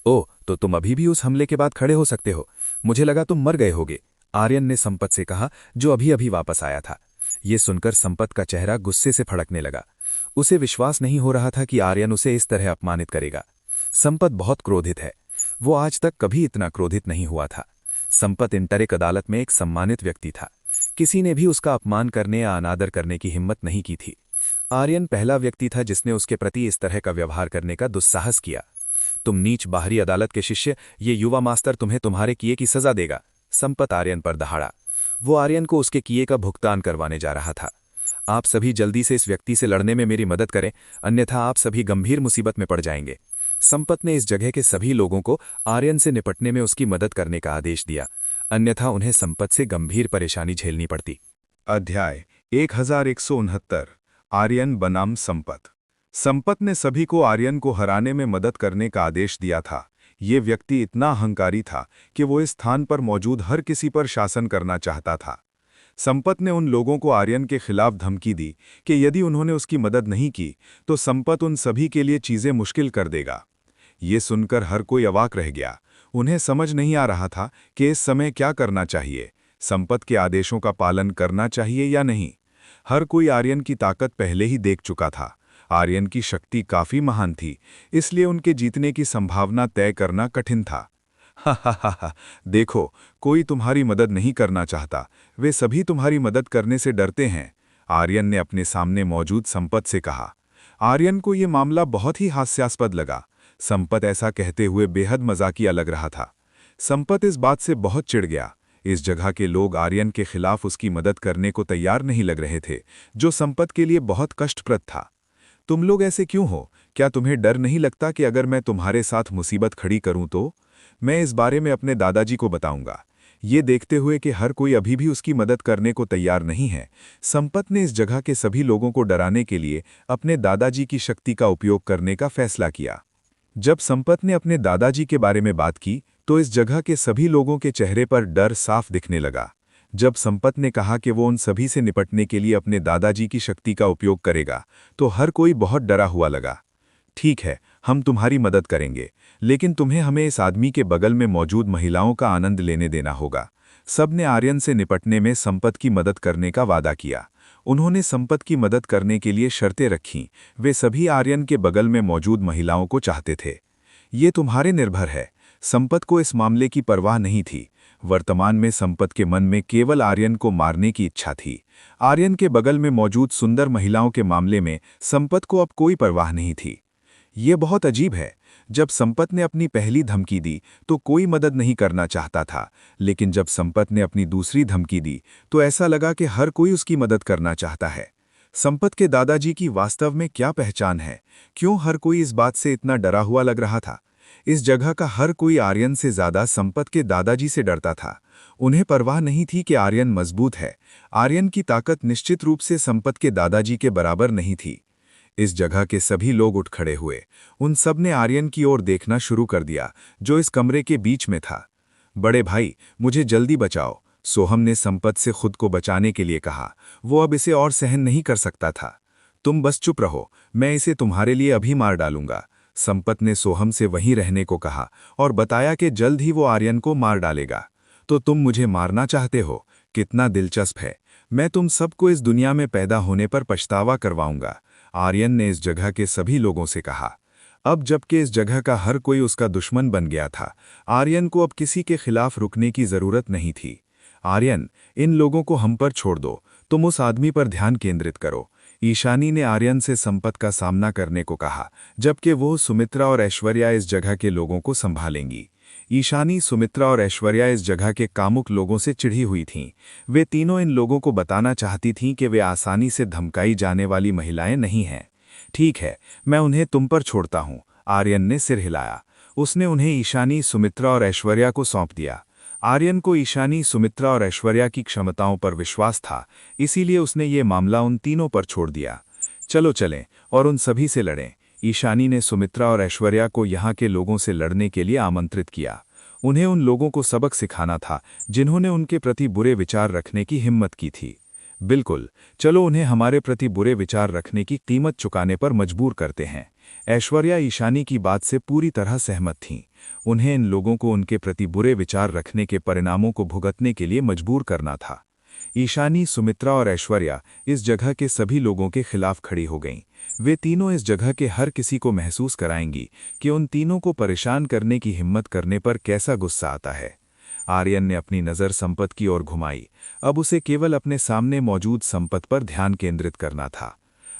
ओह, तो तुम अभी भी उस हमले के बाद खड़े हो सकते हो? मुझे लगा तुम मर गए होगे, आर्यन ने संपत से कहा, जो अभी अभी वापस आया था। ये सुनकर संपत का चेहरा गुस्से से फड़कने लगा। उसे विश्वास नहीं हो रहा था कि आर्यन उसे इस तरह अपमानित करेगा। संपत बहुत क्रोधित है। वो आज तक कभी इतना क्रोधित नहीं हुआ था। संपत इंटरेक अदालत में एक सम्मानित व्यक्ति था। किसी ने भी उसका अपमान करने या अनादर करने की हिम्मत नहीं की थी। आर्यन पहला व्यक्ति था जिसने उसके प्रति इस तरह का व्यवहार करने का दुस्साहस किया। तुम नीच बाहरी अदालत के शिष्य, ये युवा मास्टर तुम्हें तुम्हारे किए की सजा देगा। संपत आर्यन पर दहाड़ा। वो आर्यन को उसके किए का भुगतान करवाने जा रहा था। आप सभी जल्दी से इस व्यक्ति से लड़ने में मेरी मदद करें, अन्यथा आप सभी गंभीर मुसीबत में पड़ जाएंगे। संपत ने इस जगह के सभी लोगों को आर्यन से निपटने में उसकी मदद करने का आदेश दिया, अन्यथा उन्हें संपत से गंभीर परेशानी झेलनी पड़ती। अध्याय 1169 आर्यन बनाम संपत। संपत ने सभी को आर्यन को हराने में मदद करने का आदेश दिया था। ये व्यक्ति इतना अहंकारी था कि वो इस स्थान पर मौजूद हर किसी पर शासन करना चाहता था। संपत ने उन लोगों को आर्यन के खिलाफ धमकी दी कि यदि उन्होंने उसकी मदद नहीं की तो संपत उन सभी के लिए चीजें मुश्किल कर देगा। ये सुनकर हर कोई अवाक रह गया। उन्हें समझ नहीं आ रहा था कि इस समय क्या करना चाहिए, संपत के आदेशों का पालन करना चाहिए या नहीं। हर कोई आर्यन की ताकत पहले ही देख चुका था। आर्यन की शक्ति काफी महान थी, इसलिए उनके जीतने की संभावना तय करना कठिन था। हा, देखो, कोई तुम्हारी मदद नहीं करना चाहता, वे सभी तुम्हारी मदद करने से डरते हैं, आर्यन ने अपने सामने मौजूद संपत से कहा। आर्यन को यह मामला बहुत ही हास्यास्पद लगा। संपत ऐसा कहते हुए बेहद मजाकिया लग रहा था। संपत इस बात से बहुत चिढ़ गया। इस जगह के लोग आर्यन के खिलाफ उसकी मदद करने को तैयार नहीं लग रहे थे, जो संपत के लिए बहुत कष्टप्रद था। तुम लोग ऐसे क्यों हो? क्या तुम्हें डर नहीं लगता कि अगर मैं तुम्हारे साथ मुसीबत खड़ी करूं तो? मैं इस बारे में अपने दादाजी को बताऊंगा। ये देखते हुए कि हर कोई अभी भी उसकी मदद करने को तैयार नहीं है, संपत ने इस जगह के सभी लोगों को डराने के लिए अपने दादाजी की शक्ति का उपयोग करने का फैसला किया। जब संपत ने अपने दादाजी के बारे में बात की तो इस जगह के सभी लोगों के चेहरे पर डर साफ दिखने लगा। जब संपत ने कहा कि वो उन सभी से निपटने के लिए अपने दादाजी की शक्ति का उपयोग करेगा तो हर कोई बहुत डरा हुआ लगा। ठीक है, हम तुम्हारी मदद करेंगे, लेकिन तुम्हें हमें इस आदमी के बगल में मौजूद महिलाओं का आनंद लेने देना होगा। सबने आर्यन से निपटने में संपत की मदद करने का वादा किया। उन्होंने संपत की मदद करने के लिए शर्तें रखीं। वे सभी आर्यन के बगल में मौजूद महिलाओं को चाहते थे। ये तुम्हारे निर्भर है। संपत को इस मामले की परवाह नहीं थी। वर्तमान में संपत के मन में केवल आर्यन को मारने की इच्छा थी। आर्यन के बगल में मौजूद सुंदर महिलाओं के मामले में संपत को अब कोई परवाह नहीं थी। ये बहुत अजीब है। जब संपत ने अपनी पहली धमकी दी तो कोई मदद नहीं करना चाहता था, लेकिन जब संपत ने अपनी दूसरी धमकी दी तो ऐसा लगा कि हर कोई उसकी मदद करना चाहता है। संपत के दादाजी की वास्तव में क्या पहचान है? क्यों हर कोई इस बात से इतना डरा हुआ लग रहा था? इस जगह का हर कोई आर्यन से ज्यादा संपत के दादाजी से डरता था। उन्हें परवाह नहीं थी कि आर्यन मजबूत है। आर्यन की ताकत निश्चित रूप से संपत के दादाजी के बराबर नहीं थी। इस जगह के सभी लोग उठ खड़े हुए। उन सब ने आर्यन की ओर देखना शुरू कर दिया, जो इस कमरे के बीच में था। बड़े भाई, मुझे जल्दी बचाओ, सोहम ने संपत से खुद को बचाने के लिए कहा। वो अब इसे और सहन नहीं कर सकता था। तुम बस चुप रहो, मैं इसे तुम्हारे लिए अभी मार डालूंगा। संपत ने सोहम से वहीं रहने को कहा और बताया कि जल्द ही वो आर्यन को मार डालेगा। तो तुम मुझे मारना चाहते हो? कितना दिलचस्प है। मैं तुम सबको इस दुनिया में पैदा होने पर पछतावा करवाऊंगा, आर्यन ने इस जगह के सभी लोगों से कहा। अब जबकि इस जगह का हर कोई उसका दुश्मन बन गया था, आर्यन को अब किसी के खिलाफ रुकने की जरूरत नहीं थी। आर्यन, इन लोगों को हम पर छोड़ दो, तुम उस आदमी पर ध्यान केंद्रित करो। ईशानी ने आर्यन से संपत का सामना करने को कहा, जबकि वो सुमित्रा और ऐश्वर्या इस जगह के लोगों को संभालेंगी। ईशानी, सुमित्रा और ऐश्वर्या इस जगह के कामुक लोगों से चिढ़ी हुई थीं। वे तीनों इन लोगों को बताना चाहती थीं कि वे आसानी से धमकाई जाने वाली महिलाएं नहीं हैं। ठीक है, मैं उन्हें तुम पर छोड़ता हूं, आर्यन ने सिर हिलाया। उसने उन्हें ईशानी, सुमित्रा और ऐश्वर्या को सौंप दिया। आर्यन को ईशानी, सुमित्रा और ऐश्वर्या की क्षमताओं पर विश्वास था, इसीलिए उसने ये मामला उन तीनों पर छोड़ दिया। चलो चलें और उन सभी से लड़ें। ईशानी ने सुमित्रा और ऐश्वर्या को यहाँ के लोगों से लड़ने के लिए आमंत्रित किया। उन्हें उन लोगों को सबक सिखाना था जिन्होंने उनके प्रति बुरे विचार रखने की हिम्मत की थी। बिल्कुल, चलो उन्हें हमारे प्रति बुरे विचार रखने की कीमत चुकाने पर मजबूर करते हैं। ऐश्वर्या ईशानी की बात से पूरी तरह सहमत थीं। उन्हें इन लोगों को उनके प्रति बुरे विचार रखने के परिणामों को भुगतने के लिए मजबूर करना था। ईशानी, सुमित्रा और ऐश्वर्या इस जगह के सभी लोगों के खिलाफ खड़ी हो गईं। वे तीनों इस जगह के हर किसी को महसूस कराएंगी कि उन तीनों को परेशान करने की हिम्मत करने पर कैसा गुस्सा आता है। आर्यन ने अपनी नज़र संपत की ओर घुमाई। अब उसे केवल अपने सामने मौजूद संपत पर ध्यान केंद्रित करना था।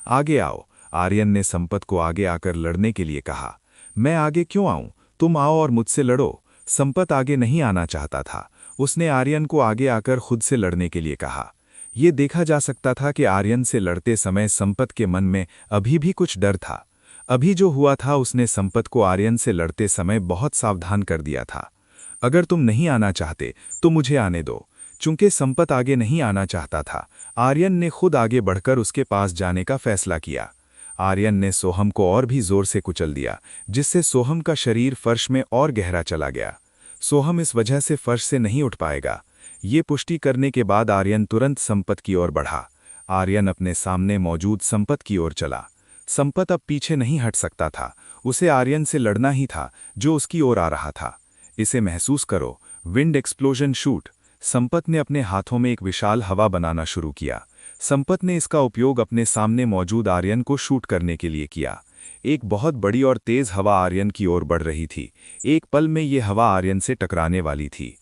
आगे आओ, आर्यन ने संपत को आगे आकर लड़ने के लिए कहा। मैं आगे क्यों आऊं? तुम आओ और मुझसे लड़ो। संपत आगे नहीं आना चाहता था। उसने आर्यन को आगे आकर खुद से लड़ने के लिए कहा। ये देखा जा सकता था कि आर्यन से लड़ते समय संपत के मन में अभी भी कुछ डर था। अभी जो हुआ था उसने संपत को आर्यन से लड़ते समय बहुत सावधान कर दिया था। अगर तुम नहीं आना चाहते तो मुझे आने दो। चूंकि संपत आगे नहीं आना चाहता था, आर्यन ने खुद आगे बढ़कर उसके पास जाने का फैसला किया। आर्यन ने सोहम को और भी जोर से कुचल दिया, जिससे सोहम का शरीर फर्श में और गहरा चला गया। सोहम इस वजह से फर्श से नहीं उठ पाएगा। ये पुष्टि करने के बाद आर्यन तुरंत संपत की ओर बढ़ा। आर्यन अपने सामने मौजूद संपत की ओर चला। संपत अब पीछे नहीं हट सकता था। उसे आर्यन से लड़ना ही था जो उसकी ओर आ रहा था। इसे महसूस करो, विंड एक्सप्लोजन शूट। संपत ने अपने हाथों में एक विशाल हवा बनाना शुरू किया। संपत ने इसका उपयोग अपने सामने मौजूद आर्यन को शूट करने के लिए किया। एक बहुत बड़ी और तेज हवा आर्यन की ओर बढ़ रही थी। एक पल में ये हवा आर्यन से टकराने वाली थी।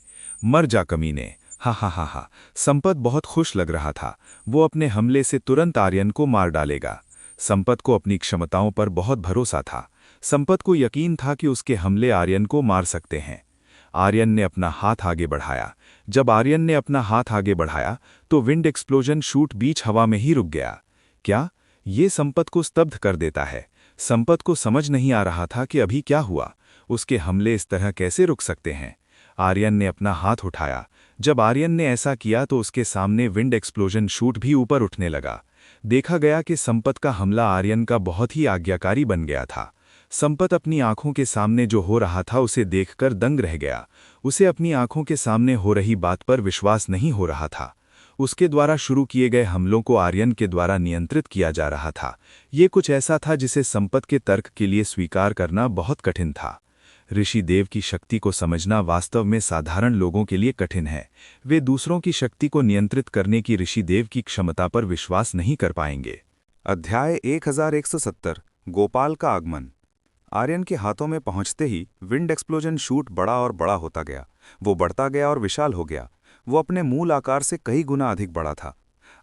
मर जा कमीने। हा हा हा हा। संपत बहुत खुश लग रहा था। वो अपने हमले से तुरंत आर्यन को मार डालेगा। संपत को अपनी क्षमताओं पर बहुत भरोसा था। संपत को यकीन था कि उसके हमले आर्यन को मार सकते हैं। आर्यन ने अपना हाथ आगे बढ़ाया। जब आर्यन ने अपना हाथ आगे बढ़ाया तो विंड एक्सप्लोजन शूट बीच हवा में ही रुक गया। क्या? ये संपत को स्तब्ध कर देता है। संपत को समझ नहीं आ रहा था कि अभी क्या हुआ। उसके हमले इस तरह कैसे रुक सकते हैं? आर्यन ने अपना हाथ उठाया। जब आर्यन ने ऐसा किया तो उसके सामने विंड एक्सप्लोजन शूट भी ऊपर उठने लगा। देखा गया कि संपत का हमला आर्यन का बहुत ही आज्ञाकारी बन गया था। संपत अपनी आंखों के सामने जो हो रहा था उसे देखकर दंग रह गया। उसे अपनी आंखों के सामने हो रही बात पर विश्वास नहीं हो रहा था। उसके द्वारा शुरू किए गए हमलों को आर्यन के द्वारा नियंत्रित किया जा रहा था। ये कुछ ऐसा था जिसे संपत के तर्क के लिए स्वीकार करना बहुत कठिन था। ऋषि देव की शक्ति को समझना वास्तव में साधारण लोगों के लिए कठिन है। वे दूसरों की शक्ति को नियंत्रित करने की ऋषि देव की क्षमता पर विश्वास नहीं कर पाएंगे। अध्याय 1170 गोपाल का आगमन। आर्यन के हाथों में पहुंचते ही विंड एक्सप्लोजन शूट बड़ा और बड़ा होता गया। वो बढ़ता गया और विशाल हो गया। वो अपने मूल आकार से कई गुना अधिक बड़ा था।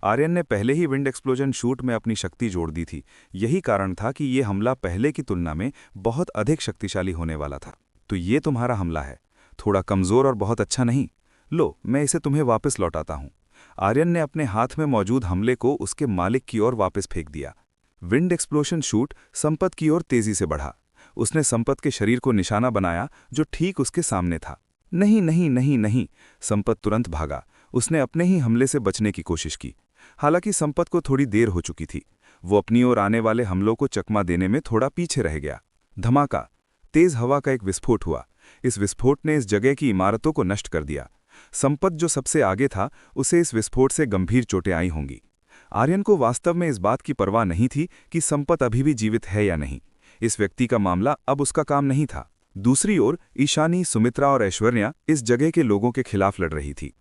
आर्यन ने पहले ही विंड एक्सप्लोजन शूट में अपनी शक्ति जोड़ दी थी। यही कारण था कि ये हमला पहले की तुलना में बहुत अधिक शक्तिशाली होने वाला था। तो ये तुम्हारा हमला है, थोड़ा कमज़ोर और बहुत अच्छा नहीं। लो, मैं इसे तुम्हें वापस लौटाता हूँ। आर्यन ने अपने हाथ में मौजूद हमले को उसके मालिक की ओर वापस फेंक दिया। विंड एक्सप्लोजन शूट संपत की ओर तेजी से बढ़ा। उसने संपत के शरीर को निशाना बनाया जो ठीक उसके सामने था। नहीं नहीं नहीं नहीं। संपत तुरंत भागा। उसने अपने ही हमले से बचने की कोशिश की। हालांकि संपत को थोड़ी देर हो चुकी थी। वो अपनी ओर आने वाले हमलों को चकमा देने में थोड़ा पीछे रह गया। धमाका। तेज हवा का एक विस्फोट हुआ। इस विस्फोट ने इस जगह की इमारतों को नष्ट कर दिया। संपत जो सबसे आगे था, उसे इस विस्फोट से गंभीर चोटें आई होंगी। आर्यन को वास्तव में इस बात की परवाह नहीं थी कि संपत अभी भी जीवित है या नहीं। इस व्यक्ति का मामला अब उसका काम नहीं था। दूसरी ओर ईशानी, सुमित्रा और ऐश्वर्या इस जगह के लोगों के खिलाफ लड़ रही थी।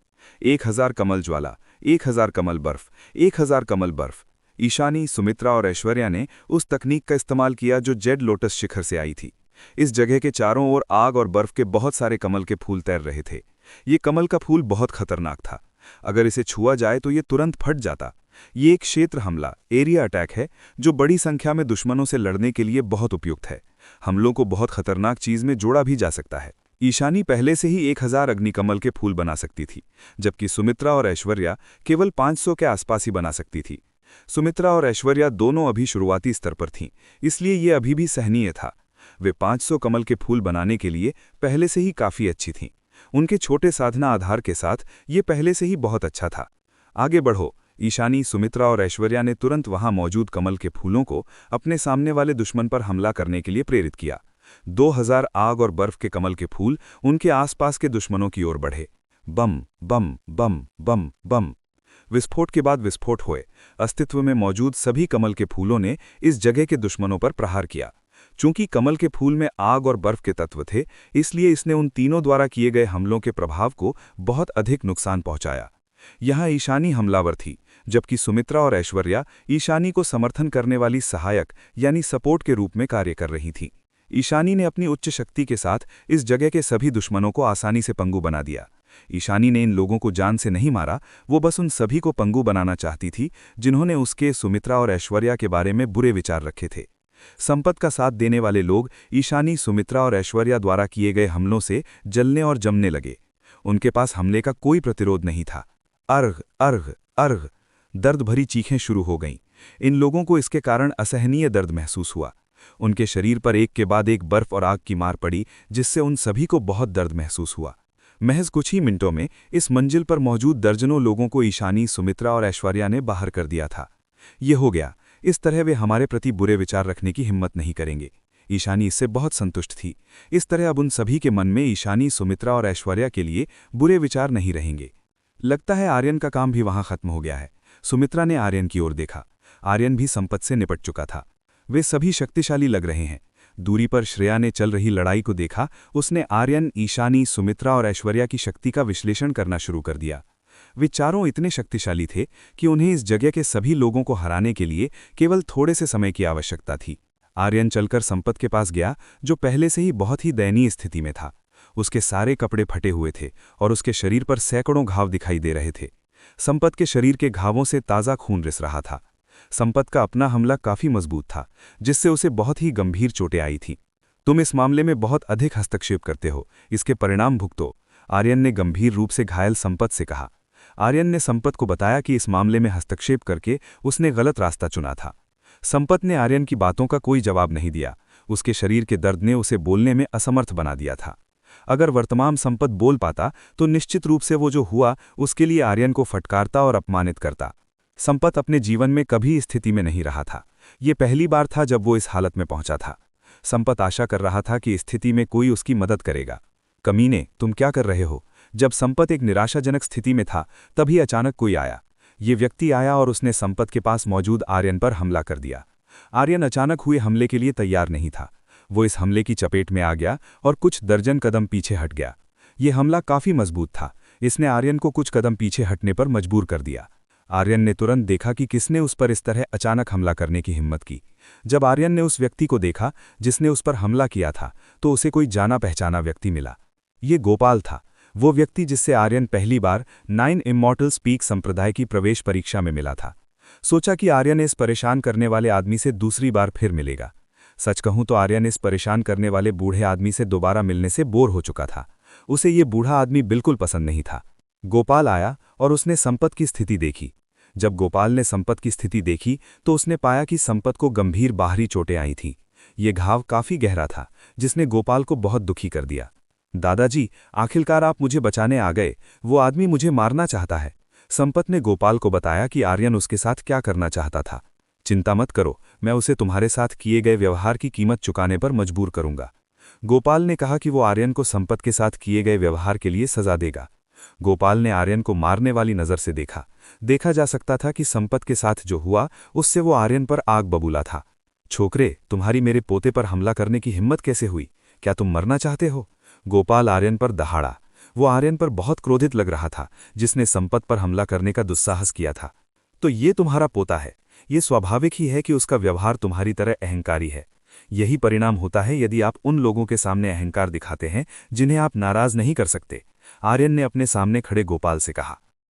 1000 कमल ज्वाला, 1000 कमल बर्फ, 1000 कमल बर्फ। ईशानी, सुमित्रा और ऐश्वर्या ने उस तकनीक का इस्तेमाल किया जो जेड लोटस शिखर से आई थी। इस जगह के चारों ओर आग और बर्फ के बहुत सारे कमल के फूल तैर रहे थे। ये कमल का फूल बहुत खतरनाक था। अगर इसे छुआ जाए तो ये तुरंत फट जाता। ये एक क्षेत्र हमला, एरिया अटैक है, जो बड़ी संख्या में दुश्मनों से लड़ने के लिए बहुत उपयुक्त है। हमलों को बहुत खतरनाक चीज में जोड़ा भी जा सकता है। ईशानी पहले से ही 1000 अग्निकमल के फूल बना सकती थी, जबकि सुमित्रा और ऐश्वर्या केवल 500 के आसपास ही बना सकती थी। सुमित्रा और ऐश्वर्या दोनों अभी शुरुआती स्तर पर थीं, इसलिए ये अभी भी सहनीय था। वे 500 कमल के फूल बनाने के लिए पहले से ही काफ़ी अच्छी थीं। उनके छोटे साधना आधार के साथ ये पहले से ही बहुत अच्छा था। आगे बढ़ो, ईशानी, सुमित्रा और ऐश्वर्या ने तुरंत वहां मौजूद कमल के फूलों को अपने सामने वाले दुश्मन पर हमला करने के लिए प्रेरित किया। 2000 आग और बर्फ के कमल के फूल उनके आसपास के दुश्मनों की ओर बढ़े। बम बम बम बम बम। विस्फोट के बाद विस्फोट हुए। अस्तित्व में मौजूद सभी कमल के फूलों ने इस जगह के दुश्मनों पर प्रहार किया। चूंकि कमल के फूल में आग और बर्फ के तत्व थे, इसलिए इसने उन तीनों द्वारा किए गए हमलों के प्रभाव को बहुत अधिक नुकसान पहुंचाया। यहां ईशानी हमलावर थी, जबकि सुमित्रा और ऐश्वर्या ईशानी को समर्थन करने वाली सहायक यानी सपोर्ट के रूप में कार्य कर रही थीं। ईशानी ने अपनी उच्च शक्ति के साथ इस जगह के सभी दुश्मनों को आसानी से पंगु बना दिया। ईशानी ने इन लोगों को जान से नहीं मारा, वो बस उन सभी को पंगु बनाना चाहती थी जिन्होंने उसके, सुमित्रा और ऐश्वर्या के बारे में बुरे विचार रखे थे। संपत का साथ देने वाले लोग ईशानी, सुमित्रा और ऐश्वर्या द्वारा किए गए हमलों से जलने और जमने लगे। उनके पास हमले का कोई प्रतिरोध नहीं था। अर्घ अर्घ अर्घ, दर्द भरी चीखें शुरू हो गईं। इन लोगों को इसके कारण असहनीय दर्द महसूस हुआ। उनके शरीर पर एक के बाद एक बर्फ और आग की मार पड़ी, जिससे उन सभी को बहुत दर्द महसूस हुआ। महज कुछ ही मिनटों में इस मंजिल पर मौजूद दर्जनों लोगों को ईशानी, सुमित्रा और ऐश्वर्या ने बाहर कर दिया था। ये हो गया, इस तरह वे हमारे प्रति बुरे विचार रखने की हिम्मत नहीं करेंगे। ईशानी इससे बहुत संतुष्ट थी। इस तरह अब उन सभी के मन में ईशानी, सुमित्रा और ऐश्वर्या के लिए बुरे विचार नहीं रहेंगे। लगता है आर्यन का काम भी वहां खत्म हो गया है। सुमित्रा ने आर्यन की ओर देखा। आर्यन भी संपत से निपट चुका था। वे सभी शक्तिशाली लग रहे हैं। दूरी पर श्रेया ने चल रही लड़ाई को देखा। उसने आर्यन, ईशानी, सुमित्रा और ऐश्वर्या की शक्ति का विश्लेषण करना शुरू कर दिया। वे चारों इतने शक्तिशाली थे कि उन्हें इस जगह के सभी लोगों को हराने के लिए केवल थोड़े से समय की आवश्यकता थी। आर्यन चलकर संपत के पास गया, जो पहले से ही बहुत ही दयनीय स्थिति में था। उसके सारे कपड़े फटे हुए थे और उसके शरीर पर सैकड़ों घाव दिखाई दे रहे थे। संपत के शरीर के घावों से ताज़ा खून रिस रहा था। संपत का अपना हमला काफी मजबूत था, जिससे उसे बहुत ही गंभीर चोटें आई थीं। तुम इस मामले में बहुत अधिक हस्तक्षेप करते हो, इसके परिणाम भुगतो, आर्यन ने गंभीर रूप से घायल संपत से कहा। आर्यन ने संपत को बताया कि इस मामले में हस्तक्षेप करके उसने गलत रास्ता चुना था। संपत ने आर्यन की बातों का कोई जवाब नहीं दिया। उसके शरीर के दर्द ने उसे बोलने में असमर्थ बना दिया था। अगर वर्तमान संपत बोल पाता तो निश्चित रूप से वो जो हुआ उसके लिए आर्यन को फटकारता और अपमानित करता। संपत अपने जीवन में कभी स्थिति में नहीं रहा था। ये पहली बार था जब वो इस हालत में पहुंचा था। संपत आशा कर रहा था कि स्थिति में कोई उसकी मदद करेगा। कमीने, तुम क्या कर रहे हो? जब संपत एक निराशाजनक स्थिति में था, तभी अचानक कोई आया। ये व्यक्ति आया और उसने संपत के पास मौजूद आर्यन पर हमला कर दिया। आर्यन अचानक हुए हमले के लिए तैयार नहीं था। वो इस हमले की चपेट में आ गया और कुछ दर्जन कदम पीछे हट गया। ये हमला काफी मजबूत था। इसने आर्यन को कुछ कदम पीछे हटने पर मजबूर कर दिया। आर्यन ने तुरंत देखा कि किसने उस पर इस तरह अचानक हमला करने की हिम्मत की। जब आर्यन ने उस व्यक्ति को देखा जिसने उस पर हमला किया था, तो उसे कोई जाना पहचाना व्यक्ति मिला। ये गोपाल था, वो व्यक्ति जिससे आर्यन पहली बार 9 इमॉर्टल्स पीक संप्रदाय की प्रवेश परीक्षा में मिला था। सोचा कि आर्यन इस परेशान करने वाले आदमी से दूसरी बार फिर मिलेगा। सच कहूं तो आर्यन इस परेशान करने वाले बूढ़े आदमी से दोबारा मिलने से बोर हो चुका था। उसे ये बूढ़ा आदमी बिल्कुल पसंद नहीं था। गोपाल आया और उसने संपत की स्थिति देखी। जब गोपाल ने संपत की स्थिति देखी तो उसने पाया कि संपत को गंभीर बाहरी चोटें आई थीं। ये घाव काफी गहरा था, जिसने गोपाल को बहुत दुखी कर दिया। दादाजी, आखिरकार आप मुझे बचाने आ गए। वो आदमी मुझे मारना चाहता है। संपत ने गोपाल को बताया कि आर्यन उसके साथ क्या करना चाहता था। चिंता मत करो, मैं उसे तुम्हारे साथ किए गए व्यवहार की कीमत चुकाने पर मजबूर करूंगा। गोपाल ने कहा कि वो आर्यन को संपत के साथ किए गए व्यवहार के लिए सजा देगा। गोपाल ने आर्यन को मारने वाली नज़र से देखा। देखा जा सकता था कि संपत के साथ जो हुआ उससे वो आर्यन पर आग बबूला था। छोकरे, तुम्हारी मेरे पोते पर हमला करने की हिम्मत कैसे हुई? क्या तुम मरना चाहते हो? गोपाल आर्यन पर दहाड़ा। वो आर्यन पर बहुत क्रोधित लग रहा था, जिसने संपत पर हमला करने का दुस्साहस किया था। तो ये तुम्हारा पोता है। ये स्वाभाविक ही है कि उसका व्यवहार तुम्हारी तरह अहंकारी है। यही परिणाम होता है यदि आप उन लोगों के सामने अहंकार दिखाते हैं जिन्हें आप नाराज नहीं कर सकते, आर्यन ने अपने सामने खड़े गोपाल से कहा।